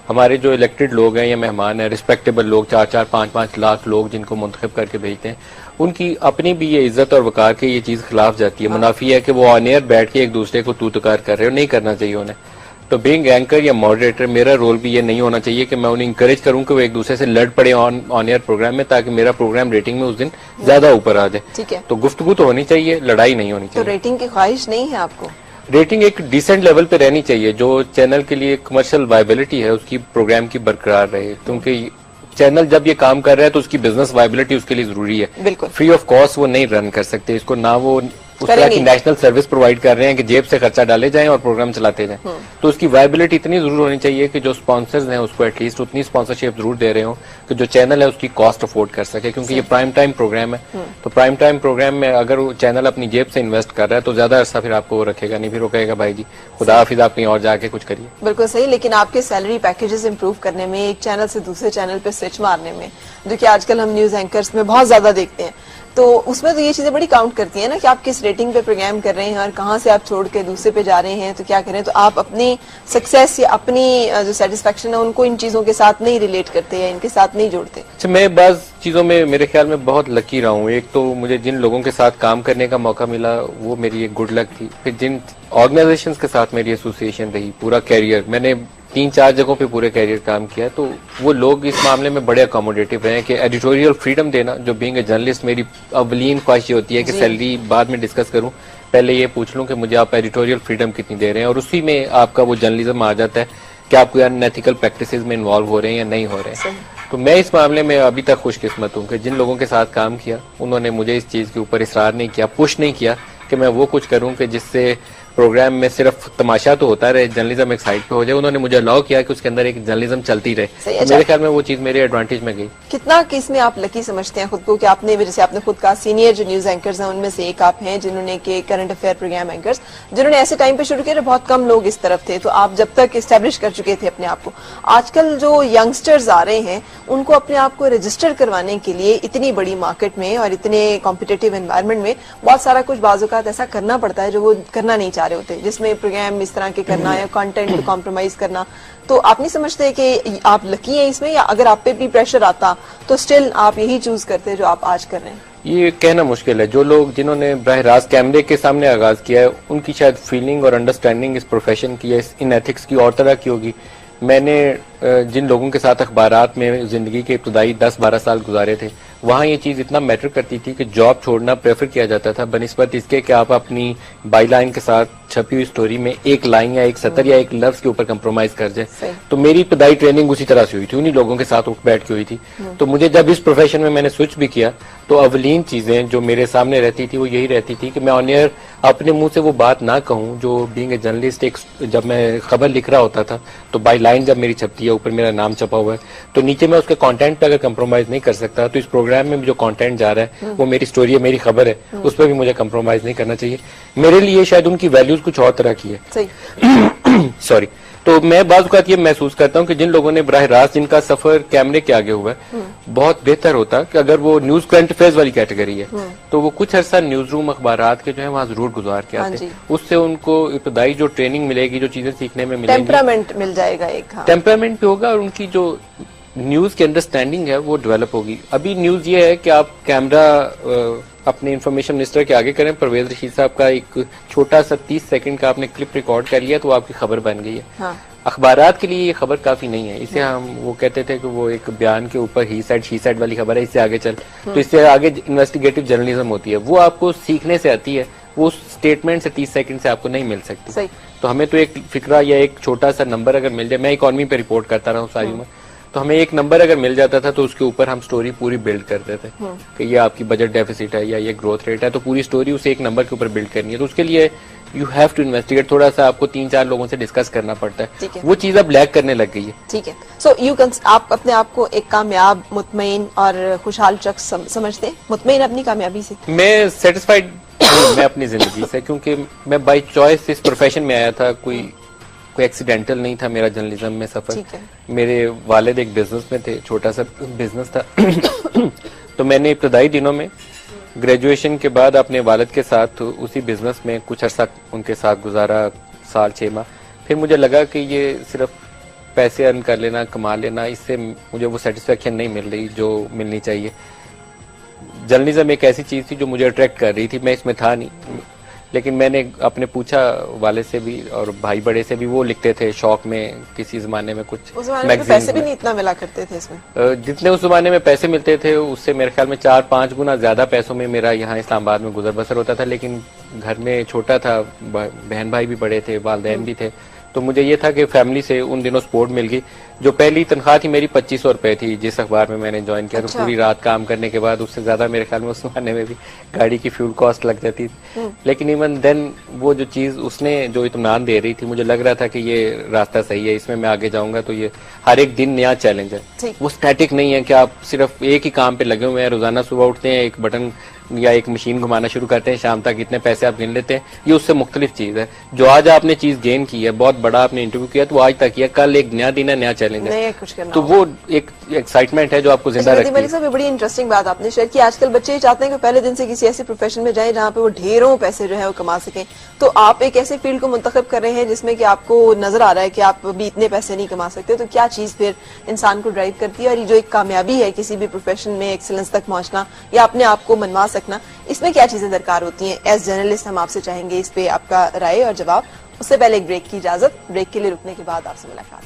हमारे जो इलेक्टेड लोग हैं या मेहमान हैं, रिस्पेक्टेबल लोग, 4-4, 5-5 लाख लोग जिनको मुंतखब करके भेजते हैं, उनकी अपनी भी ये इज्जत और वकार के ये चीज खिलाफ जाती है। मुनाफी है कि वो ऑन एयर बैठ के एक दूसरे को तू तकार कर रहे हो, नहीं करना चाहिए उन्हें। तो बीइंग एंकर या मॉडरेटर मेरा रोल भी ये नहीं होना चाहिए कि मैं उन्हें इंकरेज करूं कि वो एक दूसरे से लड़ पड़े ऑन एयर प्रोग्राम में ताकि मेरा प्रोग्राम रेटिंग में उस दिन ज्यादा ऊपर आ जाए। ठीक है, तो गुफ्तगू तो होनी चाहिए, लड़ाई नहीं होनी चाहिए। तो रेटिंग की ख्वाहिश नहीं है आपको? रेटिंग एक डिसेंट लेवल पे रहनी चाहिए, जो चैनल के लिए कमर्शियल वायबिलिटी है उसकी प्रोग्राम की बरकरार रहे, क्योंकि चैनल जब ये काम कर रहा है तो उसकी बिजनेस वायबिलिटी उसके लिए जरूरी है। बिल्कुल फ्री ऑफ कॉस्ट वो नहीं रन कर सकते इसको, ना वो उस तरह की नेशनल सर्विस प्रोवाइड कर रहे हैं कि जेब से खर्चा डाले जाएं और प्रोग्राम चलाते जाएं। तो उसकी वायबिलिटी इतनी जरूर होनी चाहिए कि जो स्पॉन्सर्स हैं उसको एटलीस्ट उतनी स्पॉन्सरशिप जरूर दे रहे हो कि जो चैनल है उसकी कॉस्ट अफोर्ड कर सके, क्योंकि ये प्राइम टाइम प्रोग्राम है। तो प्राइम टाइम प्रोग्राम में अगर वो चैनल अपनी जेब से इन्वेस्ट कर रहा है तो ज्यादा अर्सा फिर आपको वो रखेगा नहीं, फिर वो कहेगा भाई जी खुदा हाफिज आप कहीं और जाके कुछ करिए। बिल्कुल सही, लेकिन आपके सैलरी पैकेजेस इंप्रूव करने में, एक चैनल से दूसरे चैनल पे स्विच मारने में, जो कि आजकल हम न्यूज एंकर्स में बहुत ज्यादा देखते हैं, तो उसमें तो ये चीजें बड़ी काउंट करती हैं ना कि आप किस रेटिंग पे प्रोग्राम कर रहे हैं और कहाँ से आप छोड़ के दूसरे पे जा रहे हैं, तो क्या करें। तो आप अपनी सक्सेस या अपनी जो सेटिस्फेक्शन है उनको इन चीजों के साथ नहीं रिलेट करते या इनके साथ नहीं जोड़ते। अच्छा, मैं बाज चीजों में मेरे ख्याल में बहुत लकी रहा हूँ। एक तो मुझे जिन लोगों के साथ काम करने का मौका मिला वो मेरी एक गुड लक थी। फिर जिन ऑर्गेनाइजेशंस के साथ मेरी एसोसिएशन रही, पूरा कैरियर मैंने 3-4 जगहों पे पूरे कैरियर काम किया, तो वो लोग इस मामले में बड़े अकोमोडेटिव रहे हैं कि एडिटोरियल फ्रीडम देना, जो बीइंग ए जर्नलिस्ट मेरी अवलीन ख्वाहिश होती है कि सैलरी बाद में डिस्कस करूं, पहले ये पूछ लूं कि मुझे आप एडिटोरियल फ्रीडम कितनी दे रहे हैं, और उसी में आपका वो जर्नलिज्म आ जाता है कि आप कोई अनएथिकल प्रैक्टिसेस में इन्वॉल्व हो रहे हैं या नहीं हो रहे हैं। तो मैं इस मामले में अभी तक खुशकिस्मत हूँ कि जिन लोगों के साथ काम किया उन्होंने मुझे इस चीज के ऊपर इसरार नहीं किया, पुश नहीं किया कि मैं वो कुछ करूं कि जिससे प्रोग्राम में सिर्फ तमाशा तो होता रहे, जर्नलिज्म एक साइड पे हो जाए। उन्होंने मुझे अलाउ किया कि उसके अंदर एक जर्नलिज्म चलती रहे। सही, मेरे ख्याल में वो चीज मेरे एडवांटेज में गई। कितना किस में आप लकी समझते हैं खुद को कि आपने, जैसे आपने खुद कहा सीनियर जो न्यूज एंकर्स हैं उनमें से एक आप हैं जिन्होंने के करंट अफेयर प्रोग्राम एंकर्स जिन्होंने ऐसे टाइम पे शुरू किया, बहुत कम लोग इस तरफ थे, तो आप जब तक एस्टेब्लिश कर चुके थे अपने आप को। आजकल जो यंगस्टर्स आ रहे हैं उनको अपने आप को रजिस्टर करवाने के लिए इतनी बड़ी मार्केट में और इतने कॉम्पिटिटिव एनवायरनमेंट में बहुत सारा कुछ बाज़-औक़ात ऐसा करना पड़ता है जो वो करना नहीं चाह रहे होते, जिसमें प्रोग्राम इस तरह के करना या कंटेंट को कॉम्प्रोमाइज करना। तो आप नहीं समझते कि आप लकी हैं इसमें, या अगर आप पे भी प्रेशर आता तो स्टिल आप यही चूज करते जो आप आज कर रहे हैं? ये कहना मुश्किल है। जो लोग जिन्होंने बराह रास्त कैमरे के सामने आगाज किया है उनकी शायद फीलिंग और अंडरस्टैंडिंग इस प्रोफेशन की, इन एथिक्स की और तरह की होगी। मैंने जिन लोगों के साथ अखबारात में जिंदगी के इब्तदाई 10-12 साल गुजारे थे, वहाँ ये चीज इतना मैटर करती थी कि जॉब छोड़ना प्रेफर किया जाता था बनिस्बत इसके कि आप अपनी बाई लाइन के साथ छपी हुई स्टोरी में एक लाइन या एक सतर या एक लफ्ज के ऊपर कंप्रोमाइज कर जाए। तो मेरी इब्तदाई ट्रेनिंग उसी तरह से हुई थी, उन्हीं लोगों के साथ उठ बैठ के हुई थी। तो मुझे जब इस प्रोफेशन में मैंने स्विच भी किया तो अवलीन चीजें जो मेरे सामने रहती थी वो यही रहती थी कि मैं ऑन एयर अपने मुंह से वो बात ना कहूं जो बीइंग ए जर्नलिस्ट, एक जब मैं खबर लिख रहा होता था तो बाई लाइन जब मेरी छपती है, ऊपर मेरा नाम छपा हुआ है, तो नीचे मैं उसके कंटेंट पे अगर कंप्रोमाइज नहीं कर सकता तो इस प्रोग्राम में जो कंटेंट जा रहा है वो मेरी स्टोरी है, मेरी खबर है, उस पर भी मुझे कंप्रोमाइज नहीं करना चाहिए। मेरे लिए शायद उनकी वैल्यूज कुछ और तरह की है। सही। सॉरी। तो मैं बाज़ औक़ात ये महसूस करता हूँ कि जिन लोगों ने बराह रास्त जिनका सफर कैमरे के आगे हुआ है, बहुत बेहतर होता कि अगर वो न्यूज करंट अफेयर्स वाली कैटेगरी है तो वो कुछ अर्सा न्यूज रूम अखबारात के जो है वहाँ जरूर गुजार के आते। उससे उनको इब्तदाई जो ट्रेनिंग मिलेगी, जो चीजें सीखने में मिलेगी, टेम्परामेंट मिल जाएगा एक। हाँ। टेम्परामेंट भी होगा और उनकी जो न्यूज की अंडरस्टैंडिंग है वो डेवलप होगी। अभी न्यूज ये है कि आप कैमरा अपने इंफॉर्मेशन मिनिस्टर के आगे करें, परवेज रशीद साहब का एक छोटा सा 30 सेकंड का आपने क्लिप रिकॉर्ड कर लिया तो आपकी खबर बन गई है। हाँ। अखबारात के लिए ये खबर काफी नहीं है। इसे हम वो कहते थे कि वो एक बयान के ऊपर ही साइड शी साइड वाली खबर है, इससे आगे चल। तो इससे आगे इन्वेस्टिगेटिव जर्नलिज्म होती है, वो आपको सीखने से आती है, वो स्टेटमेंट से 30 सेकंड से आपको नहीं मिल सकती। सही। तो हमें तो एक फिक्रा या एक छोटा सा नंबर अगर मिल जाए, मैं इकोनॉमी पे रिपोर्ट करता रहा हूँ सारी उम्र, तो हमें एक नंबर अगर मिल जाता था तो उसके ऊपर हम स्टोरी पूरी बिल्ड करते थे कि ये आपकी बजट डेफिसिट है या ये ग्रोथ रेट है, तो पूरी स्टोरी उसे एक नंबर के ऊपर बिल्ड करनी है। तो उसके लिए यू हैव टू इन्वेस्टिगेट, थोड़ा सा आपको 3-4 लोगों से डिस्कस करना पड़ता है। वो चीज अब लैग करने लग गई है। ठीक है। सो आप अपने आप को एक कामयाब, मुतमईन और खुशहाल शख्स समझते हैं? मुतमईन अपनी कामयाबी से? मैं सेटिस्फाइड मैं अपनी जिंदगी से, क्योंकि मैं बाई चॉइस इस प्रोफेशन में आया था। कोई एक्सीडेंटल नहीं था मेरा जर्नलिज्म में सफर। मेरे वालिद एक बिजनेस में थे, छोटा सा बिजनेस था। तो मैंने इब्तदाई दिनों में ग्रेजुएशन के बाद अपने वालिद के साथ उसी बिजनेस में कुछ अर्सा उनके साथ गुजारा, साल 6 माह। फिर मुझे लगा कि ये सिर्फ पैसे अर्न कर लेना, कमा लेना, इससे मुझे वो सेटिस्फेक्शन नहीं मिल रही जो मिलनी चाहिए। जर्नलिज्म एक ऐसी चीज थी जो मुझे अट्रैक्ट कर रही थी, मैं इसमें था नहीं। लेकिन मैंने अपने पूछा वाले से भी और भाई बड़े से भी, वो लिखते थे शौक में किसी जमाने में कुछ मैगजीन। पैसे भी नहीं इतना मिला करते थे इसमें। जितने उस जमाने में पैसे मिलते थे उससे मेरे ख्याल में 4-5 गुना ज्यादा पैसों में मेरा यहाँ इस्लामाबाद में गुजर बसर होता था। लेकिन घर में छोटा था, बहन भाई भी बड़े थे, वालिदैन भी थे, तो मुझे ये था कि फैमिली से उन दिनों सपोर्ट मिल गई। जो पहली तनख्वाह थी मेरी 2500 रुपए थी जिस अखबार में मैंने ज्वाइन किया। अच्छा। तो पूरी रात काम करने के बाद उससे ज्यादा मेरे ख्याल में उस जमाने में भी गाड़ी की फ्यूल कॉस्ट लग जाती थी। लेकिन इवन देन वो जो चीज उसने जो इत्मीनान दे रही थी, मुझे लग रहा था कि ये रास्ता सही है, इसमें मैं आगे जाऊंगा। तो ये हर एक दिन नया चैलेंज है, वो स्टैटिक नहीं है कि आप सिर्फ एक ही काम पे लगे हुए हैं। रोजाना सुबह उठते हैं, एक बटन या एक मशीन घुमाना शुरू करते हैं, शाम तक इतने पैसे आप गिन लेते हैं। ये उससे मुख्तलिफ चीज है। जो आज आपने चीज गेन की है, बहुत बड़ा आपने इंटरव्यू किया, तो आज तक किया, कल एक नया दिन है, नया चैलेंज है, कुछ करना तो वो एक एक्साइटमेंट है जो आपको जिंदा रखती है। साहब, बड़ी इंटरेस्टिंग बात आपने शेयर की। आजकल बच्चे चाहते हैं कि पहले दिन से किसी ऐसे प्रोफेशन में जाएं जहां पे वो ढेरों पैसे जो है वो कमा सकें। तो आप एक ऐसे फील्ड को मुंतखब कर रहे हैं जिसमें कि आपको नजर आ रहा है कि आप भी इतने पैसे नहीं कमा सकते। तो क्या चीज फिर इंसान को ड्राइव करती है? और ये जो एक कामयाबी है किसी भी प्रोफेशन में एक्सीलेंस तक पहुंचना या अपने आप को मनवा सकना, इसमें क्या चीजें दरकार होती हैं? एज जर्नलिस्ट हम आपसे चाहेंगे इस पे आपका राय और जवाब। उससे पहले एक ब्रेक की इजाजत। ब्रेक के लिए रुकने के बाद आपसे मुलाकात।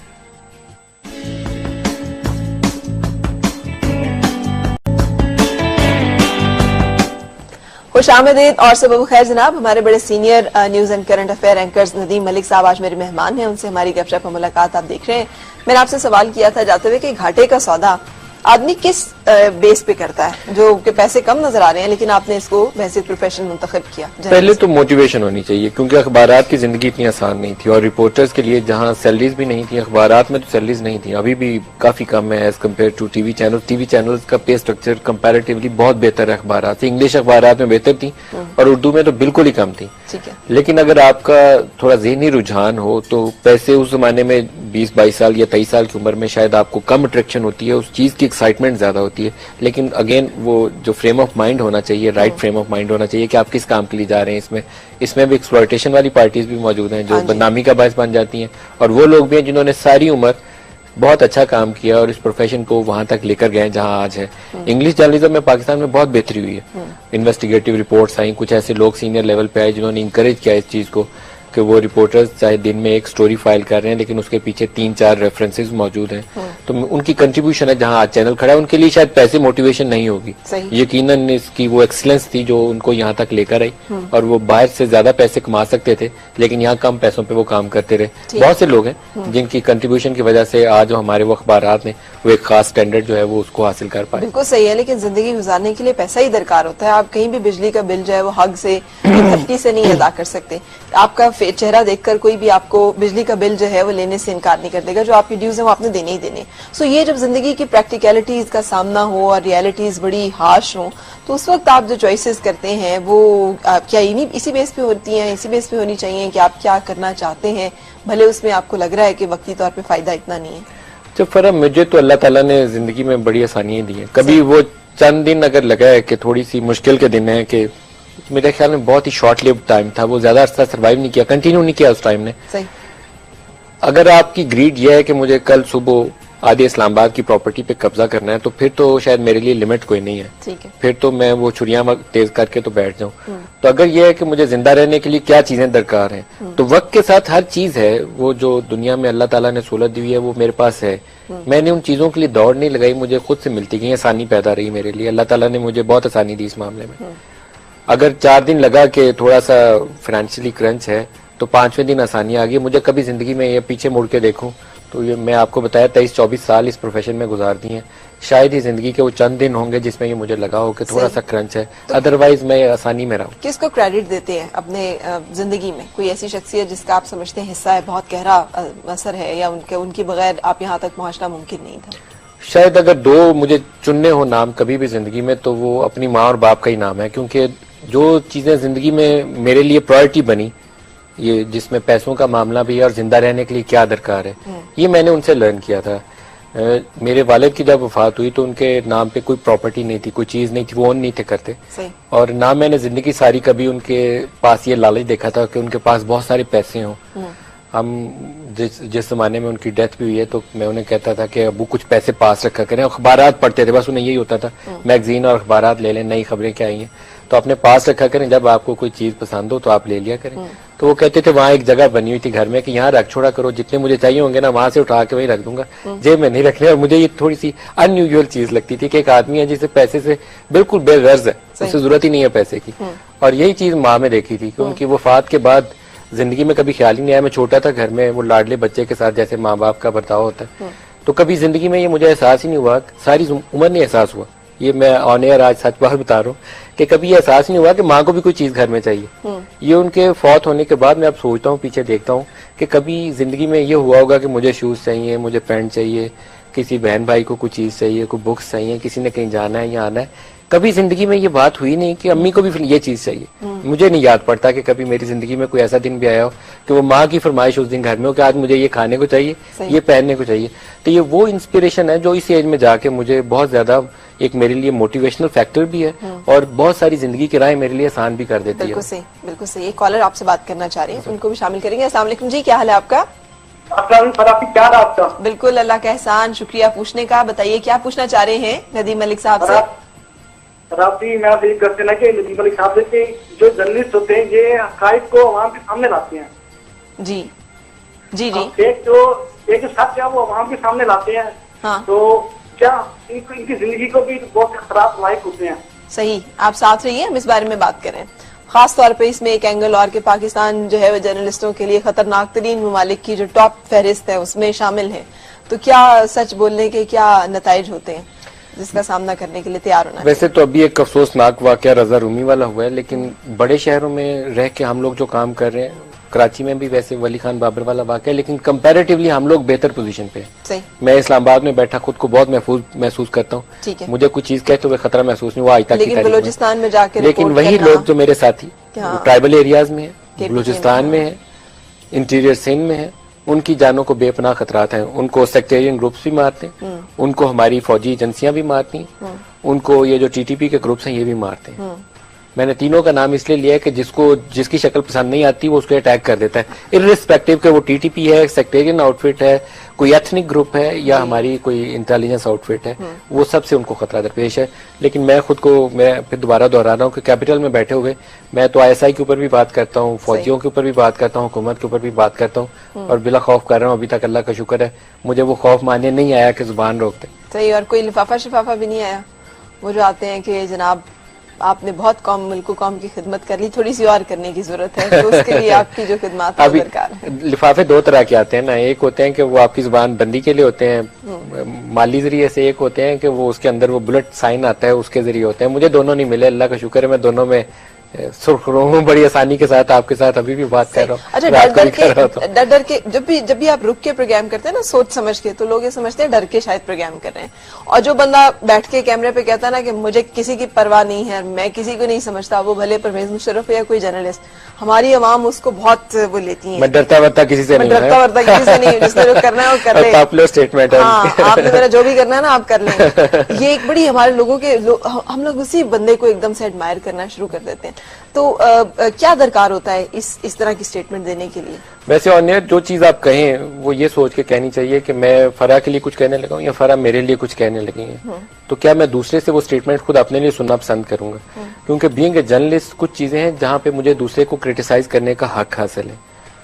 खुशामदीद और सुबह खैर जनाब। हमारे बड़े senior news and current affair anchors Nadeem Malik साहब आज मेरे मेहमान हैं। उनसे हमारी गपशप और मुलाकात आप देख रहे हैं। मैंने आपसे सवाल किया था जाते हुए कि घाटे का सौदा आदमी किस बेस पे करता है जो कि पैसे कम नजर आ रहे हैं, लेकिन आपने इसको वैसे प्रोफेशन मुंतखब किया? पहले तो मोटिवेशन होनी चाहिए, क्योंकि अखबारात की जिंदगी इतनी आसान नहीं थी और रिपोर्टर्स के लिए जहां सैलरीज भी नहीं थी, अखबारात में तो सैलरीज नहीं थी, अभी भी काफी कम है as compared to TV channel. TV channels का पे स्ट्रक्चर कंपैरेटिवली बहुत बेहतर है अखबारात से। इंग्लिश अखबारात में बेहतर थी और उर्दू में तो बिल्कुल ही कम थी। ठीक है। लेकिन अगर आपका थोड़ा ज़हनी रुझान हो तो पैसे उस जमाने में 20-22 साल या 23 साल की उम्र में शायद आपको कम अट्रैक्शन होती है, उस चीज की एक्साइटमेंट ज्यादा होती है। लेकिन अगेन वो जो फ्रेम ऑफ माइंड होना चाहिए, राइट फ्रेम ऑफ माइंड होना चाहिए कि आप किस काम के लिए जा रहे हैं। इसमें भी एक्सप्लॉयटेशन वाली पार्टीज भी मौजूद हैं जो बदनामी का बायस बन जाती हैं, और वो लोग भी हैं जिन्होंने सारी उम्र बहुत अच्छा काम किया और इस प्रोफेशन को वहां तक लेकर गए जहां आज है। इंग्लिश जर्नलिज्म में पाकिस्तान में बहुत बेहतरी हुई है। इन्वेस्टिगेटिव रिपोर्ट्स आई, कुछ ऐसे लोग सीनियर लेवल पे आए जिन्होंने इंकरेज किया इस चीज को कि वो रिपोर्टर्स चाहे दिन में एक स्टोरी फाइल कर रहे हैं लेकिन उसके पीछे 3-4 रेफरेंसेस मौजूद हैं, तो उनकी कंट्रीब्यूशन है। जहां आज चैनल खड़ा है उनके लिए शायद पैसे मोटिवेशन नहीं होगी, यकीनन इसकी वो एक्सीलेंस थी जो उनको यहाँ तक लेकर आई, और वो बाहर से ज्यादा पैसे कमा सकते थे लेकिन यहाँ कम पैसों पे वो काम करते रहे। बहुत से लोग हैं जिनकी कंट्रीब्यूशन की वजह से आज जो हमारे वो अखबारात ने वो एक खास स्टैंडर्ड जो है वो उसको हासिल कर पाए। बिल्कुल सही है, लेकिन जिंदगी गुजारने के लिए पैसा ही दरकार होता है। आप कहीं भी बिजली का बिल जो है वो हक से, थप्पी से नहीं अदा कर सकते। आपका चेहरा देखकर कोई भी आपको बिजली का बिल जो है वो लेने से इनकार नहीं कर देगा। जो आपकी ड्यूज है वो आपने देने ही देने। सो ये जब जिंदगी की प्रैक्टिकलिटीज का सामना हो और रियलिटीज बड़ी हार्श हो, तो उस वक्त आप जो चॉइसेस करते हैं वो क्या इसी बेस पे होती हैं, इसी बेस पे होनी चाहिए कि आप क्या करना चाहते हैं, भले उसमें आपको लग रहा है कि वक्ती तौर पे फायदा इतना नहीं है। जब फरम मुझे तो अल्लाह ताला ने जिंदगी में बड़ी आसानियां दी हैं। कभी वो चंद दिन अगर लगा है कि थोड़ी सी मुश्किल के दिन है, कि मेरे ख्याल में बहुत ही शॉर्ट लिव्ड टाइम था, वो ज्यादा अरसा सर्वाइव नहीं किया, कंटिन्यू नहीं किया उस टाइम ने। सही। अगर आपकी ग्रीड यह है कि मुझे कल सुबह आधी इस्लामाबाद की प्रॉपर्टी पे कब्जा करना है, तो फिर तो शायद मेरे लिए लिमिट कोई नहीं है। ठीक है। फिर तो मैं वो छुरियां तेज करके तो बैठ जाऊं। तो अगर यह है कि मुझे जिंदा रहने के लिए क्या चीजें दरकार हैं, तो वक्त के साथ हर चीज है वो जो दुनिया में अल्लाह ताला ने सहूलत दी है वो मेरे पास है। मैंने उन चीजों के लिए दौड़ नहीं लगाई, मुझे खुद से मिलती गई, आसानी पैदा रही मेरे लिए। अल्लाह ताला ने मुझे बहुत आसानी दी इस मामले में। अगर 4 दिन लगा कि थोड़ा सा फाइनेंशियली क्रंच है तो 5वें दिन आसानी आ गई। मुझे कभी जिंदगी में ये पीछे मुड़ के देखूं तो ये मैं आपको बताया 23-24 साल इस प्रोफेशन में गुजार दिए हैं। शायद ही जिंदगी के वो चंद दिन होंगे जिसमें ये मुझे लगा हो कि थोड़ा सा क्रंच है, अदरवाइज मैं आसानी में रहा हूँ। किसको क्रेडिट देते हैं अपने जिंदगी में? कोई ऐसी शख्सियत जिसका आप समझते हैं हिस्सा है, बहुत गहरा असर है, या उनके बगैर आप यहाँ तक पहुंचना मुमकिन नहीं था? शायद अगर 2 मुझे चुनने हो नाम कभी भी जिंदगी में, तो वो अपनी माँ और बाप का ही नाम है। क्योंकि जो चीजें जिंदगी में मेरे लिए प्रायोरिटी बनी, ये जिसमें पैसों का मामला भी है और जिंदा रहने के लिए क्या दरकार है, ये मैंने उनसे लर्न किया था। मेरे वालिद की जब वफात हुई तो उनके नाम पे कोई प्रॉपर्टी नहीं थी, कोई चीज नहीं थी, वो ओन नहीं थे करते। और ना मैंने जिंदगी सारी कभी उनके पास ये लालच देखा था कि उनके पास बहुत सारे पैसे हों। हम जिस जमाने में उनकी डेथ भी हुई है तो मैं उन्हें कहता था कि अबू कुछ पैसे पास रखा करें। अखबारात पढ़ते थे, बस उन्हें यही होता था, मैगजीन और अखबारात ले लें, नई खबरें क्या आई हैं तो अपने पास रखा करें, जब आपको कोई चीज पसंद हो तो आप ले लिया करें। तो वो कहते थे वहां एक जगह बनी हुई थी घर में कि यहाँ रख छोड़ा करो, जितने मुझे चाहिए होंगे ना वहां से उठा के वहीं रख दूंगा, जेब में नहीं रखने। और मुझे ये थोड़ी सी अनयूजुअल चीज लगती थी कि एक आदमी है जिसे पैसे से बिल्कुल बेगर्ज है, उसे जरूरत ही नहीं है पैसे की। और यही चीज माँ में देखी थी कि उनकी वफात के बाद जिंदगी में कभी ख्याल ही नहीं आया। मैं छोटा था घर में, वो लाडले बच्चे के साथ जैसे माँ बाप का बर्ताव होता है, तो कभी जिंदगी में ये मुझे एहसास ही नहीं हुआ, सारी उम्र नहीं एहसास हुआ। ये मैं ऑन एयर आज सच बात बता रहा हूँ कि कभी ये एहसास नहीं हुआ कि माँ को भी कोई चीज घर में चाहिए। ये उनके फौत होने के बाद मैं अब सोचता हूँ, पीछे देखता हूँ कि कभी जिंदगी में ये हुआ होगा कि मुझे शूज चाहिए, मुझे पैंट चाहिए, किसी बहन भाई को कुछ चीज चाहिए, कोई बुक्स चाहिए, किसी ने कहीं जाना है या आना है। कभी जिंदगी में ये बात हुई नहीं कि अम्मी को भी ये चीज चाहिए। मुझे नहीं याद पड़ता कि कभी मेरी जिंदगी में कोई ऐसा दिन भी आया हो कि वो माँ की फरमाइश उस दिन घर में हो कि आज मुझे ये खाने को चाहिए, ये पहनने को चाहिए। तो ये वो इंस्पिरेशन है जो इस एज में जाके मुझे बहुत ज्यादा एक मेरे लिए मोटिवेशनल फैक्टर भी है और बहुत सारी जिंदगी की राह मेरे लिए आसान भी कर देती है। बिल्कुल सही, बिल्कुल सही। एक कॉलर आपसे बात करना चाह रहे हैं, उनको भी शामिल करेंगे। अस्सलाम वालेकुम जी, क्या हाल है आपका? क्या है आपका? बिल्कुल अल्लाह का एहसान, शुक्रिया पूछने का। बताइए क्या पूछना चाह रहे हैं नदीम मलिक साहब से? राबी मैं आप ये करते ना कि नदीम मलिक साहब से जो जर्नलिस्ट होते हैं ये हकाइक को आवाम के सामने लाते हैं। जी जी जी। एक जो सच है वो आवाम के सामने लाते हैं। हाँ। तो क्या इनकी जिंदगी को भी बहुत खराब लायक होते हैं? सही, आप साथ रहिए, हम इस बारे में बात करें। खास तौर पे इसमें एक एंगल और कि पाकिस्तान जो है वो जर्नलिस्टों के लिए खतरनाक तरीन ममालिक की जो टॉप फहरिस्त है उसमें शामिल है। तो क्या सच बोलने के क्या नताइज होते हैं? जिसका सामना करने के लिए तैयार होना वैसे तो अभी एक अफसोसनाक वाकया रजा रूमी वाला हुआ है, लेकिन बड़े शहरों में रह के हम लोग जो काम कर रहे हैं, कराची में भी वैसे वली खान बाबर वाला वाकया है, लेकिन कंपैरेटिवली हम लोग बेहतर पोजीशन पे हैं। सही। मैं इस्लामाबाद में बैठा खुद को बहुत महसूस करता हूँ। ठीक है। मुझे कुछ चीज कहते हुए खतरा महसूस नहीं हुआ आज तक की लेकिन तारीख में। बलूचिस्तान में जाके लेकिन रिपोर्ट वही करना- लोग जो मेरे साथी हाँ। ट्राइबल एरियाज में है, KPK बलूचिस्तान में है, इंटीरियर सिंध में है, उनकी जानों को बेपनाह खतरात हैं। उनको सेक्टेरियन ग्रुप्स भी मारते हैं, उनको हमारी फौजी एजेंसियां भी मारती हैं, उनको ये जो टीटीपी के ग्रुप्स हैं ये भी मारते हैं। मैंने तीनों का नाम इसलिए लिया है कि जिसकी शक्ल पसंद नहीं आती वो उसको अटैक कर देता है, इर्रिस्पेक्टिव के वो टीटीपी है, सेक्टेरियन आउटफिट है, कोई एथनिक ग्रुप है या हमारी कोई इंटेलिजेंस आउटफिट है, वो सबसे उनको खतरा दरपेश है। लेकिन मैं खुद को मैं फिर दोबारा दोहरा रहा हूँ कि कैपिटल में बैठे हुए मैं तो ISI के ऊपर भी बात करता हूँ, फौजियों के ऊपर भी बात करता हूँ, हुकूमत के ऊपर भी बात करता हूँ और बिला खौफ कर रहा हूँ। अभी तक अल्लाह का शुक्र है मुझे वो खौफ मानने नहीं आया कि जुबान रोकते। सही। और कोई लिफाफा शिफाफा भी नहीं आया, वो जो आते हैं कि जनाब आपने बहुत कौम मुल्क कौम की खिदमत कर ली, थोड़ी सी और करने की जरूरत है, तो उसके लिए आपकी जो खिदमत है वो अभी दरकार है। लिफाफे दो तरह के आते हैं ना, एक होते हैं कि वो आपकी जुबान बंदी के लिए होते हैं माली जरिए से, एक होते हैं कि वो उसके अंदर वो बुलेट साइन आता है उसके जरिए होते हैं। मुझे दोनों नहीं मिले, अल्लाह का शुक्र है मैं दोनों में सुर्खरू हूँ, बड़ी आसानी के साथ आपके साथ अभी भी बात कर रहा हूँ। अच्छा, रात को डर भी कर रहा था। डर के जब भी आप रुक के प्रोग्राम करते हैं ना सोच समझ के, तो लोग ये समझते हैं डर के शायद प्रोग्राम कर रहे हैं। और जो बंदा बैठ के कैमरे पे कहता है ना कि मुझे किसी की परवाह नहीं है, मैं किसी को नहीं समझता, वो भले परवेज मुशर्रफ है या कोई जर्नलिस्ट, हमारी आवाम उसको बहुत वो लेती है। मैं डरता वरता किसी से नहीं हूं। डरता वरता किसी से नहीं, जिसने जो करना है वो कर ले। पॉपुलर स्टेटमेंट है। हाँ, आपने मेरा जो भी करना है ना आप कर लें। ये एक बड़ी हमारे लोगों के हम लोग उसी बंदे को एकदम से एडमायर करना शुरू कर देते हैं। तो क्या दरकार होता है इस तरह की स्टेटमेंट देने के लिए? वैसे ऑनियर जो चीज आप कहें वो ये सोच के कहनी चाहिए कि मैं फरा के लिए कुछ कहने लगा हूँ या फरा मेरे लिए कुछ कहने लगी है, तो क्या मैं दूसरे से वो स्टेटमेंट खुद अपने लिए सुनना पसंद करूंगा? क्योंकि बीइंग ए जर्नलिस्ट कुछ चीजें हैं जहां पे मुझे दूसरे को क्रिटिसाइज करने का हक हासिल है।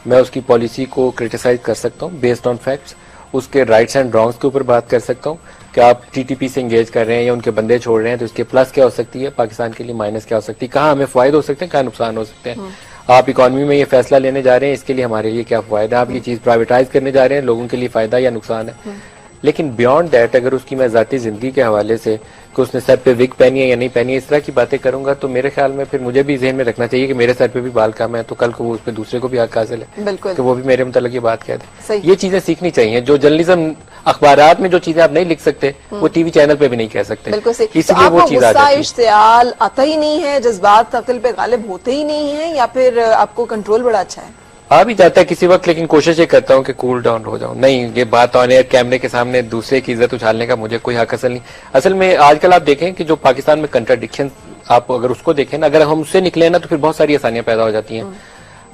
मैं उसकी पॉलिसी को क्रिटिसाइज कर सकता हूँ बेस्ड ऑन फैक्ट्स, उसके राइट्स एंड रॉन्ग्स के ऊपर बात कर सकता हूँ कि आप टीटीपी से एंगेज कर रहे हैं या उनके बंदे छोड़ रहे हैं तो इसके प्लस क्या हो सकती है, पाकिस्तान के लिए माइनस क्या हो सकती है, कहाँ हमें फायदे हो सकते हैं, कहाँ नुकसान हो सकते हैं। आप इकोनॉमी में ये फैसला लेने जा रहे हैं, इसके लिए हमारे लिए क्या फायदा है, आप ये चीज प्राइवेटाइज करने जा रहे हैं, लोगों के लिए फायदा या नुकसान है। लेकिन बियॉन्ड दैट अगर उसकी मैं जाती जिंदगी के हवाले से कि उसने सर पे विग पहनी है या नहीं पहनी है, इस तरह की बातें करूंगा, तो मेरे ख्याल में फिर मुझे भी ज़हन में रखना चाहिए कि मेरे सर पे भी बाल कम है, तो कल को वो उस पर दूसरे को भी हक हासिल है बिल्कुल कि वो भी मेरे मुतालिक ये बात कह दे। सही। ये चीजें सीखनी चाहिए। जो जर्नलिज्म अखबारात में जो चीजें आप नहीं लिख सकते वो टीवी चैनल पे भी नहीं कह सकते, बिल्कुल सही। इसलिए तो वो चीज आ गुस्सा जाती है। इश्तियाल आता ही नहीं है, जज्बात अकल पे गालिब होते ही नहीं है, या फिर आपको कंट्रोल बड़ा अच्छा है? आ भी जाता है किसी वक्त, लेकिन कोशिश ये करता हूँ कि कूल डाउन हो जाऊं। नहीं, ये बात ऑन एयर कैमरे के सामने दूसरे की इज्जत उछालने का मुझे कोई हक असल नहीं। असल में आजकल आप देखें कि जो पाकिस्तान में कंट्राडिक्शन आप अगर उसको देखें ना, अगर हम उससे निकले ना तो फिर बहुत सारी आसानियां पैदा हो जाती हैं।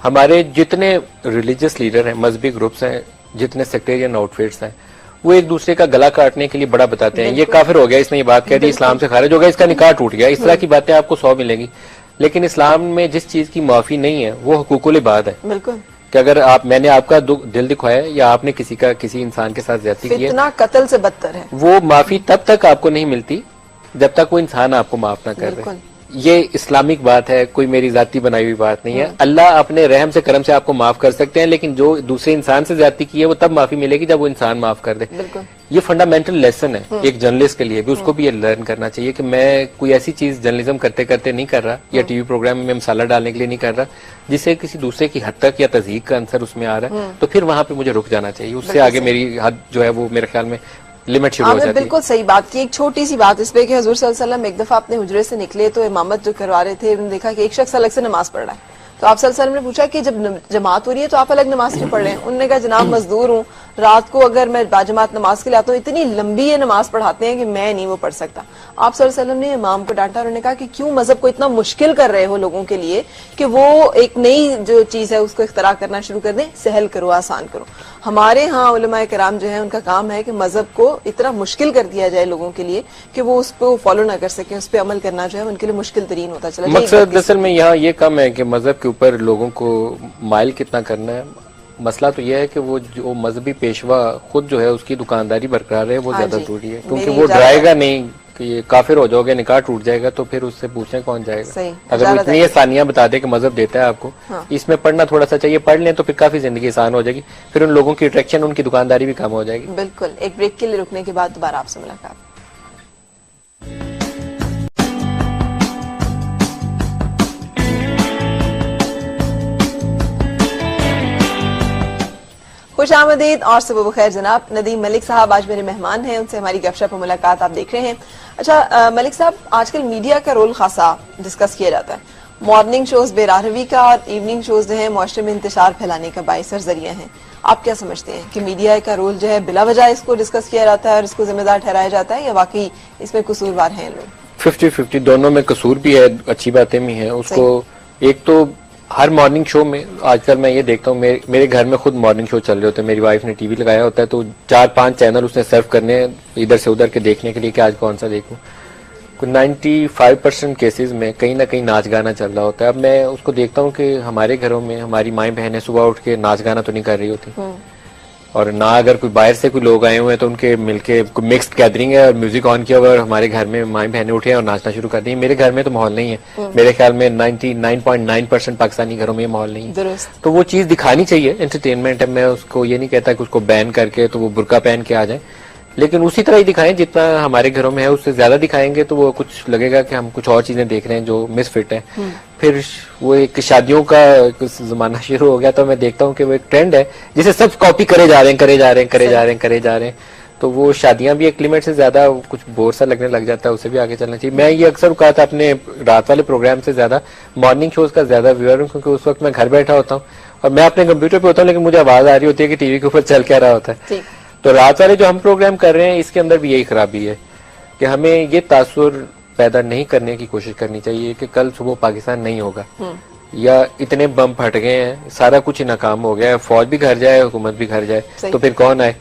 हमारे जितने रिलीजियस लीडर हैं, मजहबी ग्रुप्स हैं, जितने सेक्टेरियन आउटफिट्स हैं, वो एक दूसरे का गला काटने के लिए बड़ा बताते हैं। ये काफिर हो गया, इसने ये बात कह दी, इस्लाम से खारिज हो गया, इसका निकाह टूट गया। इस तरह की बातें आपको 100 मिलेंगी। लेकिन इस्लाम में जिस चीज की माफी नहीं है वो हुकूकुल इबाद है। बिल्कुल। कि अगर मैंने आपका दिल दिखाया या आपने किसी इंसान के साथ ज्यादती की है, फितना कत्ल से बदतर है। वो माफी तब तक आपको नहीं मिलती जब तक वो इंसान आपको माफ ना कर दे। ये इस्लामिक बात है, कोई मेरी जाती बनाई हुई बात नहीं है। अल्लाह अपने रहम से करम से आपको माफ कर सकते हैं, लेकिन जो दूसरे इंसान से ज्यादती की है वो तब माफी मिलेगी जब वो इंसान माफ कर दे। ये फंडामेंटल लेसन है एक जर्नलिस्ट के लिए भी, उसको भी ये लर्न करना चाहिए कि मैं कोई ऐसी चीज जर्नलिज्म करते करते नहीं कर रहा या टीवी प्रोग्राम में मसाला डालने के लिए नहीं कर रहा जिससे किसी दूसरे की हद तक या तज़हीक का अंसर उसमें आ रहा है, तो फिर वहां पे मुझे रुक जाना चाहिए। उससे आगे मेरी हद जो है वो मेरे ख्याल में लिमिट शुरू हो जाती है। बिल्कुल सही बात की। एक छोटी सी बात इस पे कि हजूर सल्लल्लाहु अलैहि वसल्लम एक दफा अपने हुजरे से निकले तो इमामत जो करवा रहे थे, उन्होंने देखा कि एक शख्स अलग से नमाज पढ़ रहा है। तो आप सल्लल्लाहु अलैहि वसल्लम ने पूछा कि जब जमात हो रही है तो आप अलग नमाज क्यों पढ़ रहे हैं? उन्होंने कहा जनाब मजदूर हूँ, रात को अगर मैं बाजमात नमाज के लिए आता हूँ, इतनी लंबी ये नमाज पढ़ाते हैं कि मैं नहीं वो पढ़ सकता। आप सल्लल्लाहु अलैहि वसल्लम ने इमाम को डांटा और उन्होंने कहा कि क्यों मजहब को इतना मुश्किल कर रहे हो लोगों के लिए कि वो एक नई जो चीज है उसको इख्तरा करना शुरू कर दें, सहल करो, आसान करो। हमारे यहाँ उलमाए कराम जो है उनका काम है कि मजहब को इतना मुश्किल कर दिया जाए लोगों के लिए कि वो उसको फॉलो ना कर सके, उस पर अमल करना जो है उनके लिए मुश्किल तरीन होता चला। मकसद असल में यहाँ ये कम है कि मजहब के ऊपर लोगों को माइल कितना करना है। मसला तो यह है कि वो जो मजहबी पेशवा खुद जो है उसकी दुकानदारी बरकरार है, वो ज्यादा जरूरी है, क्योंकि वो डराएगा नहीं कि ये काफिर हो जाओगे, निकाह टूट जाएगा, तो फिर उससे पूछने कौन जाएगा। अगर वो इतनी आसानियां बता दे कि मजहब देता है आपको, इसमें पढ़ना थोड़ा सा चाहिए, पढ़ लें तो फिर काफी जिंदगी आसान हो जाएगी, फिर उन लोगों की अट्रैक्शन, उनकी दुकानदारी भी कम हो जाएगी। बिल्कुल। एक ब्रेक के लिए रुकने के बाद दोबारा आपसे मुलाकात। खुश आमदीद और सुबह बखैर जनाब। नदीम मलिक साहब आज मेरे मेहमान हैं, उनसे हमारी गपशप और मुलाकात आप देख रहे हैं। अच्छा मलिक साहब, आजकल मीडिया का रोल खासा डिस्कस किया जाता है। मॉर्निंग शोज बेराहरवी का और इवनिंग शोज जो है मुआशरे में इंतशार फैलाने का बाइस और जरिया है। आप क्या समझते हैं कि मीडिया का रोल जो है बिला वजह इसको डिस्कस किया जाता है और इसको जिम्मेदार ठहराया जाता है, या वाकई इसमें कसूरवार हैं लोग? 50-50 दोनों में कसूर भी है, अच्छी बातें भी हैं। उसको एक तो हर मॉर्निंग शो में आजकल मैं ये देखता हूँ, मेरे घर में खुद मॉर्निंग शो चल रहे होते हैं। मेरी वाइफ ने टीवी लगाया होता है तो 4-5 चैनल उसने सर्व करने इधर से उधर के देखने के लिए कि आज कौन सा देखूं। 95% केसेस में कहीं ना कहीं नाच गाना चल रहा होता है। अब मैं उसको देखता हूँ कि हमारे घरों में हमारी माएँ बहनें सुबह उठ के नाच गाना तो नहीं कर रही होती, और ना अगर कोई बाहर से कोई लोग आए हुए हैं तो उनके मिलके मिक्स्ड गैदरिंग है और म्यूजिक ऑन किया हुआ और हमारे घर में माएँ बहनें उठे और नाचना शुरू कर दी। मेरे घर में तो माहौल नहीं है। मेरे ख्याल में 99.9% पाकिस्तानी घरों में ये माहौल नहीं है। तो वो चीज दिखानी चाहिए, एंटरटेनमेंट है। मैं उसको ये नहीं कहता कि उसको बैन करके तो वो बुर्का पहन के आ जाए, लेकिन उसी तरह ही दिखाएं जितना हमारे घरों में है, उससे ज्यादा दिखाएंगे तो वो कुछ लगेगा कि हम कुछ और चीजें देख रहे हैं जो मिसफिट है। फिर वो एक शादियों का कुछ जमाना शुरू हो गया तो मैं देखता हूँ कि वो एक ट्रेंड है जिसे सब कॉपी करे जा रहे हैं। तो वो शादियां भी एक लिमिट से ज्यादा कुछ बोर सा लगने लग जाता है, उसे भी आगे चलना चाहिए। मैं ये अक्सर कहा था अपने रात वाले प्रोग्राम से ज्यादा मॉर्निंग शोज का ज्यादा व्यूअर हूँ, क्योंकि उस वक्त मैं घर बैठा होता हूँ और मैं अपने कंप्यूटर पे होता हूँ, लेकिन मुझे आवाज आ रही होती है कि टीवी के ऊपर चल क्या रहा होता है। तो रात वाले जो हम प्रोग्राम कर रहे हैं इसके अंदर भी यही खराबी है कि हमें ये तासुर पैदा नहीं करने की कोशिश करनी चाहिए कि कल सुबह पाकिस्तान नहीं होगा या इतने बम फट गए हैं, सारा कुछ ही नाकाम हो गया है, फौज भी घर जाए, हुकूमत भी घर जाए, तो फिर कौन आए?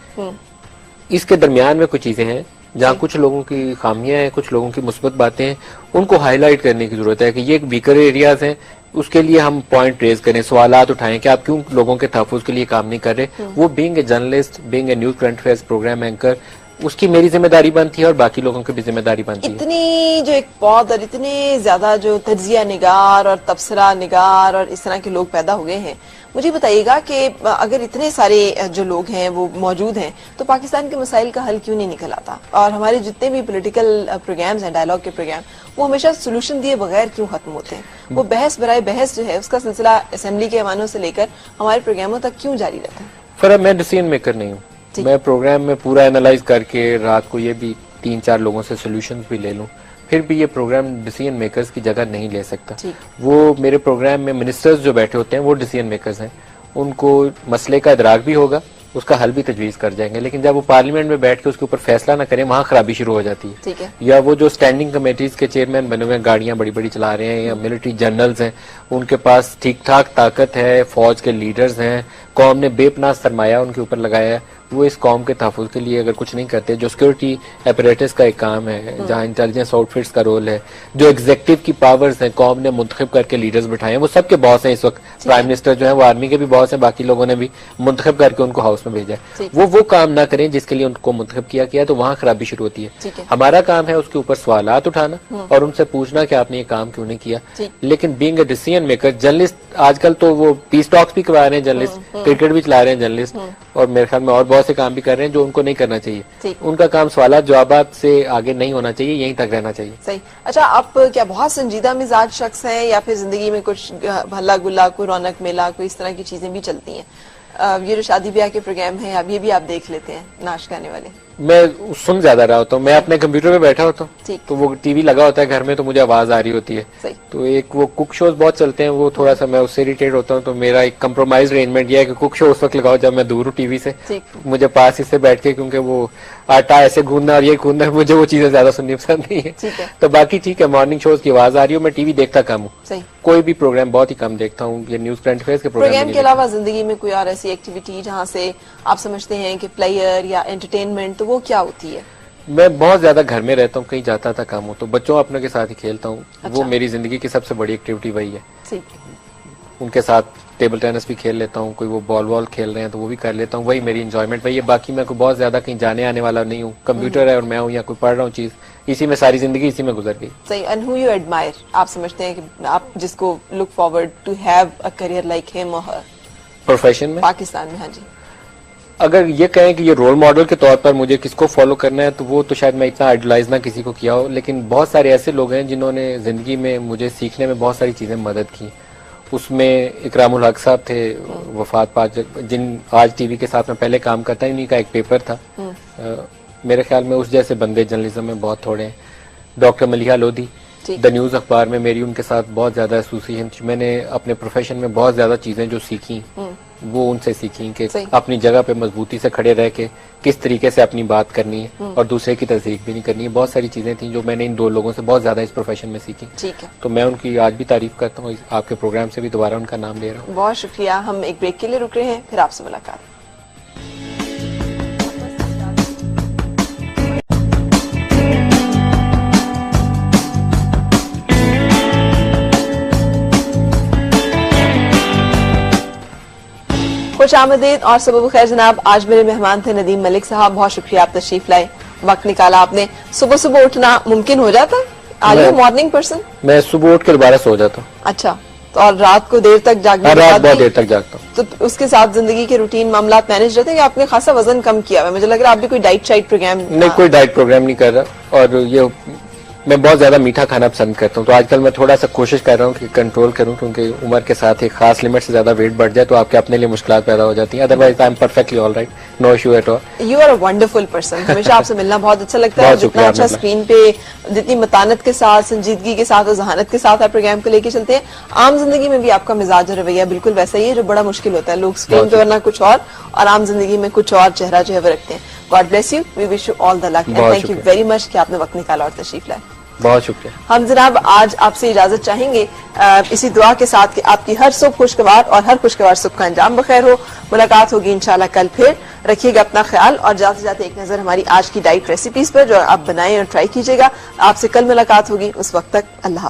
इसके दरमियान में कुछ चीजें हैं जहाँ कुछ लोगों की खामियां हैं, कुछ लोगों की मुस्बत बातें हैं, उनको हाईलाइट करने की जरूरत है कि ये वीकर एरियाज हैं, उसके लिए हम पॉइंट रेज करें, सवालात उठाएं कि आप क्यों लोगों के तहफ़्फ़ुज़ के लिए काम नहीं कर रहे। वो being a journalist, being a news current affairs program anchor, उसकी मेरी जिम्मेदारी बनती है और बाकी लोगों की भी जिम्मेदारी बनती है। इतनी जो एक पौध और इतने ज्यादा जो तज्जिया निगार और तबसरा निगार और इस तरह के लोग पैदा हुए हैं, मुझे बताइएगा कि अगर इतने सारे जो लोग हैं वो मौजूद हैं तो पाकिस्तान के मसाइल का हल क्यों नहीं निकल आता? और हमारे जितने भी पॉलिटिकल प्रोग्राम्स हैं, डायलॉग के प्रोग्राम, वो हमेशा सोल्यूशन दिए बगैर क्यों खत्म होते हैं? वो बहस बराए बहस जो है उसका सिलसिला असेंबली के ऐवानों से लेकर हमारे प्रोग्रामों तक क्यों जारी रहता है? फरा, मैं डिसीजन मेकर नहीं हूँ। मैं प्रोग्राम में पूरा एनालाइज करके रात को ये भी 3-4 लोगों से सोल्यूशंस भी ले लूं, फिर भी ये प्रोग्राम डिसीजन मेकर्स की जगह नहीं ले सकता। वो मेरे प्रोग्राम में मिनिस्टर्स जो बैठे होते हैं वो डिसीजन मेकर्स हैं, उनको मसले का इदराक भी होगा, उसका हल भी तजवीज कर जाएंगे, लेकिन जब वो पार्लियामेंट में बैठ के उसके ऊपर फैसला ना करें, वहां खराबी शुरू हो जाती है। ठीक है। या वो जो स्टैंडिंग कमेटीज के चेयरमैन बने हुए हैं, गाड़ियां बड़ी बड़ी चला रहे हैं, या मिलिट्री जनरल्स हैं, उनके पास ठीक ठाक ताकत है, फौज के लीडर्स हैं, कौम ने बेपनाह सरमाया उनके ऊपर लगाया है, वो इस कौम के तहफ़्फ़ुज़ के लिए अगर कुछ नहीं करते, जो सिक्योरिटी अपरेटस का एक काम है, जहाँ इंटेलिजेंस आउटफिट्स का रोल है, जो एग्जीक्यूटिव की पावर्स हैं, कौम ने मुंतखब करके लीडर्स बिठाए हैं, वो सबके बॉस हैं इस वक्त। प्राइम मिनिस्टर जो है वो आर्मी के भी बॉस हैं, बाकी लोगों ने भी मुंतखब करके उनको हाउस में भेजा है। वो काम ना करें जिसके लिए उनको मुंतखब किया गया, तो वहाँ खराबी शुरू होती है। हमारा काम है उसके ऊपर सवालात उठाना और उनसे पूछना कि आपने ये काम क्यों नहीं किया। लेकिन being a decision maker, journalist आजकल तो वो पीस टॉक्स भी करवा रहे हैं, जर्नलिस्ट क्रिकेट भी चला रहे हैं जर्नलिस्ट, और मेरे ख्याल में और बहुत से काम भी कर रहे हैं जो उनको नहीं करना चाहिए। उनका काम सवालात जवाबात से आगे नहीं होना चाहिए, यहीं तक रहना चाहिए। सही। अच्छा, आप क्या बहुत संजीदा मिजाज शख्स हैं या फिर जिंदगी में कुछ हल्ला गुल्ला, कोई रौनक मेला, कोई इस तरह की चीजें भी चलती हैं? ये जो शादी ब्याह के प्रोग्राम हैं अब ये भी आप देख लेते हैं, नाच गाने वाले? मैं सुन ज्यादा रहा होता हूँ, मैं अपने कंप्यूटर पे बैठा होता हूँ तो वो टीवी लगा होता है घर में, तो मुझे आवाज आ रही होती है। तो एक वो कुक शोज बहुत चलते हैं, वो थोड़ा सा मैं उससे इरिटेट होता हूँ, तो मेरा एक कंप्रोमाइज अरेंजमेंट ये है कि कुक शो उस वक्त लगाओ जब मैं दूर हूँ टीवी से, मुझे पास इससे बैठ के, क्योंकि वो आटा ऐसे गूंदना और ये गूंदना, मुझे वो चीजें ज्यादा सुननी पसंद नहीं है। तो बाकी ठीक है, मॉर्निंग शोज की आवाज आ रही हो, मैं टीवी देखता कम हूँ, कोई भी प्रोग्राम बहुत ही कम देखता हूँ। ये न्यूज करंट अफेयर्स के प्रोग्राम के अलावा जिंदगी में कोई और ऐसी एक्टिविटी जहाँ से आप समझते हैं कि प्लेयर या एंटरटेनमेंट, तो वो क्या होती है? मैं बहुत ज्यादा घर में रहता हूँ, कहीं जाता था काम हो तो बच्चों अपनों के साथ ही खेलता हूँ। वो मेरी जिंदगी की सबसे बड़ी एक्टिविटी वही है। उनके साथ टेबल टेनिस भी खेल लेता हूँ, कोई वो बॉल खेल रहे हैं तो वो भी कर लेता हूँ, वही मेरी इंजॉयमेंट वही है। बाकी मैं कोई बहुत ज्यादा कहीं जाने आने वाला नहीं हूँ, कंप्यूटर है और मैं हूँ या कोई पढ़ रहा हूँ चीज, इसी में सारी जिंदगी इसी में गुजर गई। सही। एंड हु यू एडमायर, आप समझते हैं कि आप जिसको look forward to have a career like him और हर प्रोफेशन में पाकिस्तान में? हाँ जी। अगर ये कहें कि ये रोल मॉडल के तौर पर मुझे किसको फॉलो करना है, तो वो तो शायद मैं इतना आइडलाइज ना किसी को किया हो, लेकिन बहुत सारे ऐसे लोग हैं जिन्होंने जिंदगी में मुझे सीखने में बहुत सारी चीजें मदद की, उसमें इकरामुल हक साहब थे, वफात पा, जिन आज टीवी के साथ में पहले काम करता, इन्हीं का एक पेपर था। मेरे ख्याल में उस जैसे बंदे जर्नलिज्म में बहुत थोड़े हैं। Doctor Maliha Lodhi, the news अखबार में मेरी उनके साथ बहुत ज्यादा एसोसिएशन, मैंने अपने प्रोफेशन में बहुत ज्यादा चीजें जो सीखी वो उनसे सीखी कि अपनी जगह पे मजबूती से खड़े रह के किस तरीके से अपनी बात करनी है और दूसरे की तस्दीक भी नहीं करनी है। बहुत सारी चीजें थी जो मैंने इन दो लोगों से बहुत ज्यादा इस प्रोफेशन में सीखी। ठीक है, तो मैं उनकी आज भी तारीफ करता हूँ, आपके प्रोग्राम से भी दोबारा उनका नाम ले रहा हूँ। बहुत शुक्रिया। हम एक ब्रेक के लिए रुक रहे हैं, फिर आपसे मुलाकात। खुश आमदीद और सुबह खैर जनाब। आज मेरे मेहमान थे नदीम मलिक साहब, बहुत शुक्रिया आप तशरीफ लाए, वक्त निकाला आपने। सुबह सुबह उठना मुमकिन हो जाता? Are you morning person? मैं सुबह उठ के दोबारा सो जाता हूँ। अच्छा, तो और रात को देर तक जागने के रात बाद बहुत भी- देर तक जागता हूँ। तो उसके साथ जिंदगी के रूटीन मामलात मैनेज रहते हैं? कि आपने खासा वजन कम किया हुआ है, मुझे लग रहा है आप भी कोई डाइट शाइट प्रोग्राम नहीं, कोई डाइट प्रोग्राम नहीं कर रहा। और ये मैं बहुत ज्यादा मीठा खाना पसंद करता हूँ, तो आजकल मैं थोड़ा सा कोशिश कर रहा हूँ कि कंट्रोल करूँ, क्योंकि उम्र के साथ एक खास लिमिट से ज्यादा वेट बढ़ जाए तो आपके अपने लिए मुश्किल पैदा हो जाती है। Otherwise I am perfectly all right, no issue at all. You are a wonderful person. हमेशा आपसे मिलना बहुत अच्छा लगता है। बहुत जितना शुक्रिया, अच्छा आपने स्क्रीन पे, जितनी मतानत के साथ, संजीदगी के साथ और जहानत के साथ आप प्रोग्राम को लेके चलते हैं, आम जिंदगी में भी आपका मिजाज और रवैया बिल्कुल वैसा ही है, जो बड़ा मुश्किल होता है। लोग स्क्रीन पे वरना कुछ और आम जिंदगी में कुछ और चेहरा जो है वो रखते हैं। God bless you, we wish you all the luck and thank you very much कि आपने वक्त निकाला और तशरीफ लाए। बहुत शुक्रिया। हम जनाब आज आपसे इजाजत चाहेंगे इसी दुआ के साथ कि आपकी हर सुबह खुशगवार और हर खुशगवार सुबह का अंजाम बखैर हो। मुलाकात होगी इंशाल्लाह कल फिर। रखिएगा अपना ख्याल और जाते जाते एक नजर हमारी आज की डाइट रेसिपीज पर जो आप बनाएं और ट्राई कीजिएगा। आपसे कल मुलाकात होगी, उस वक्त तक अल्लाह।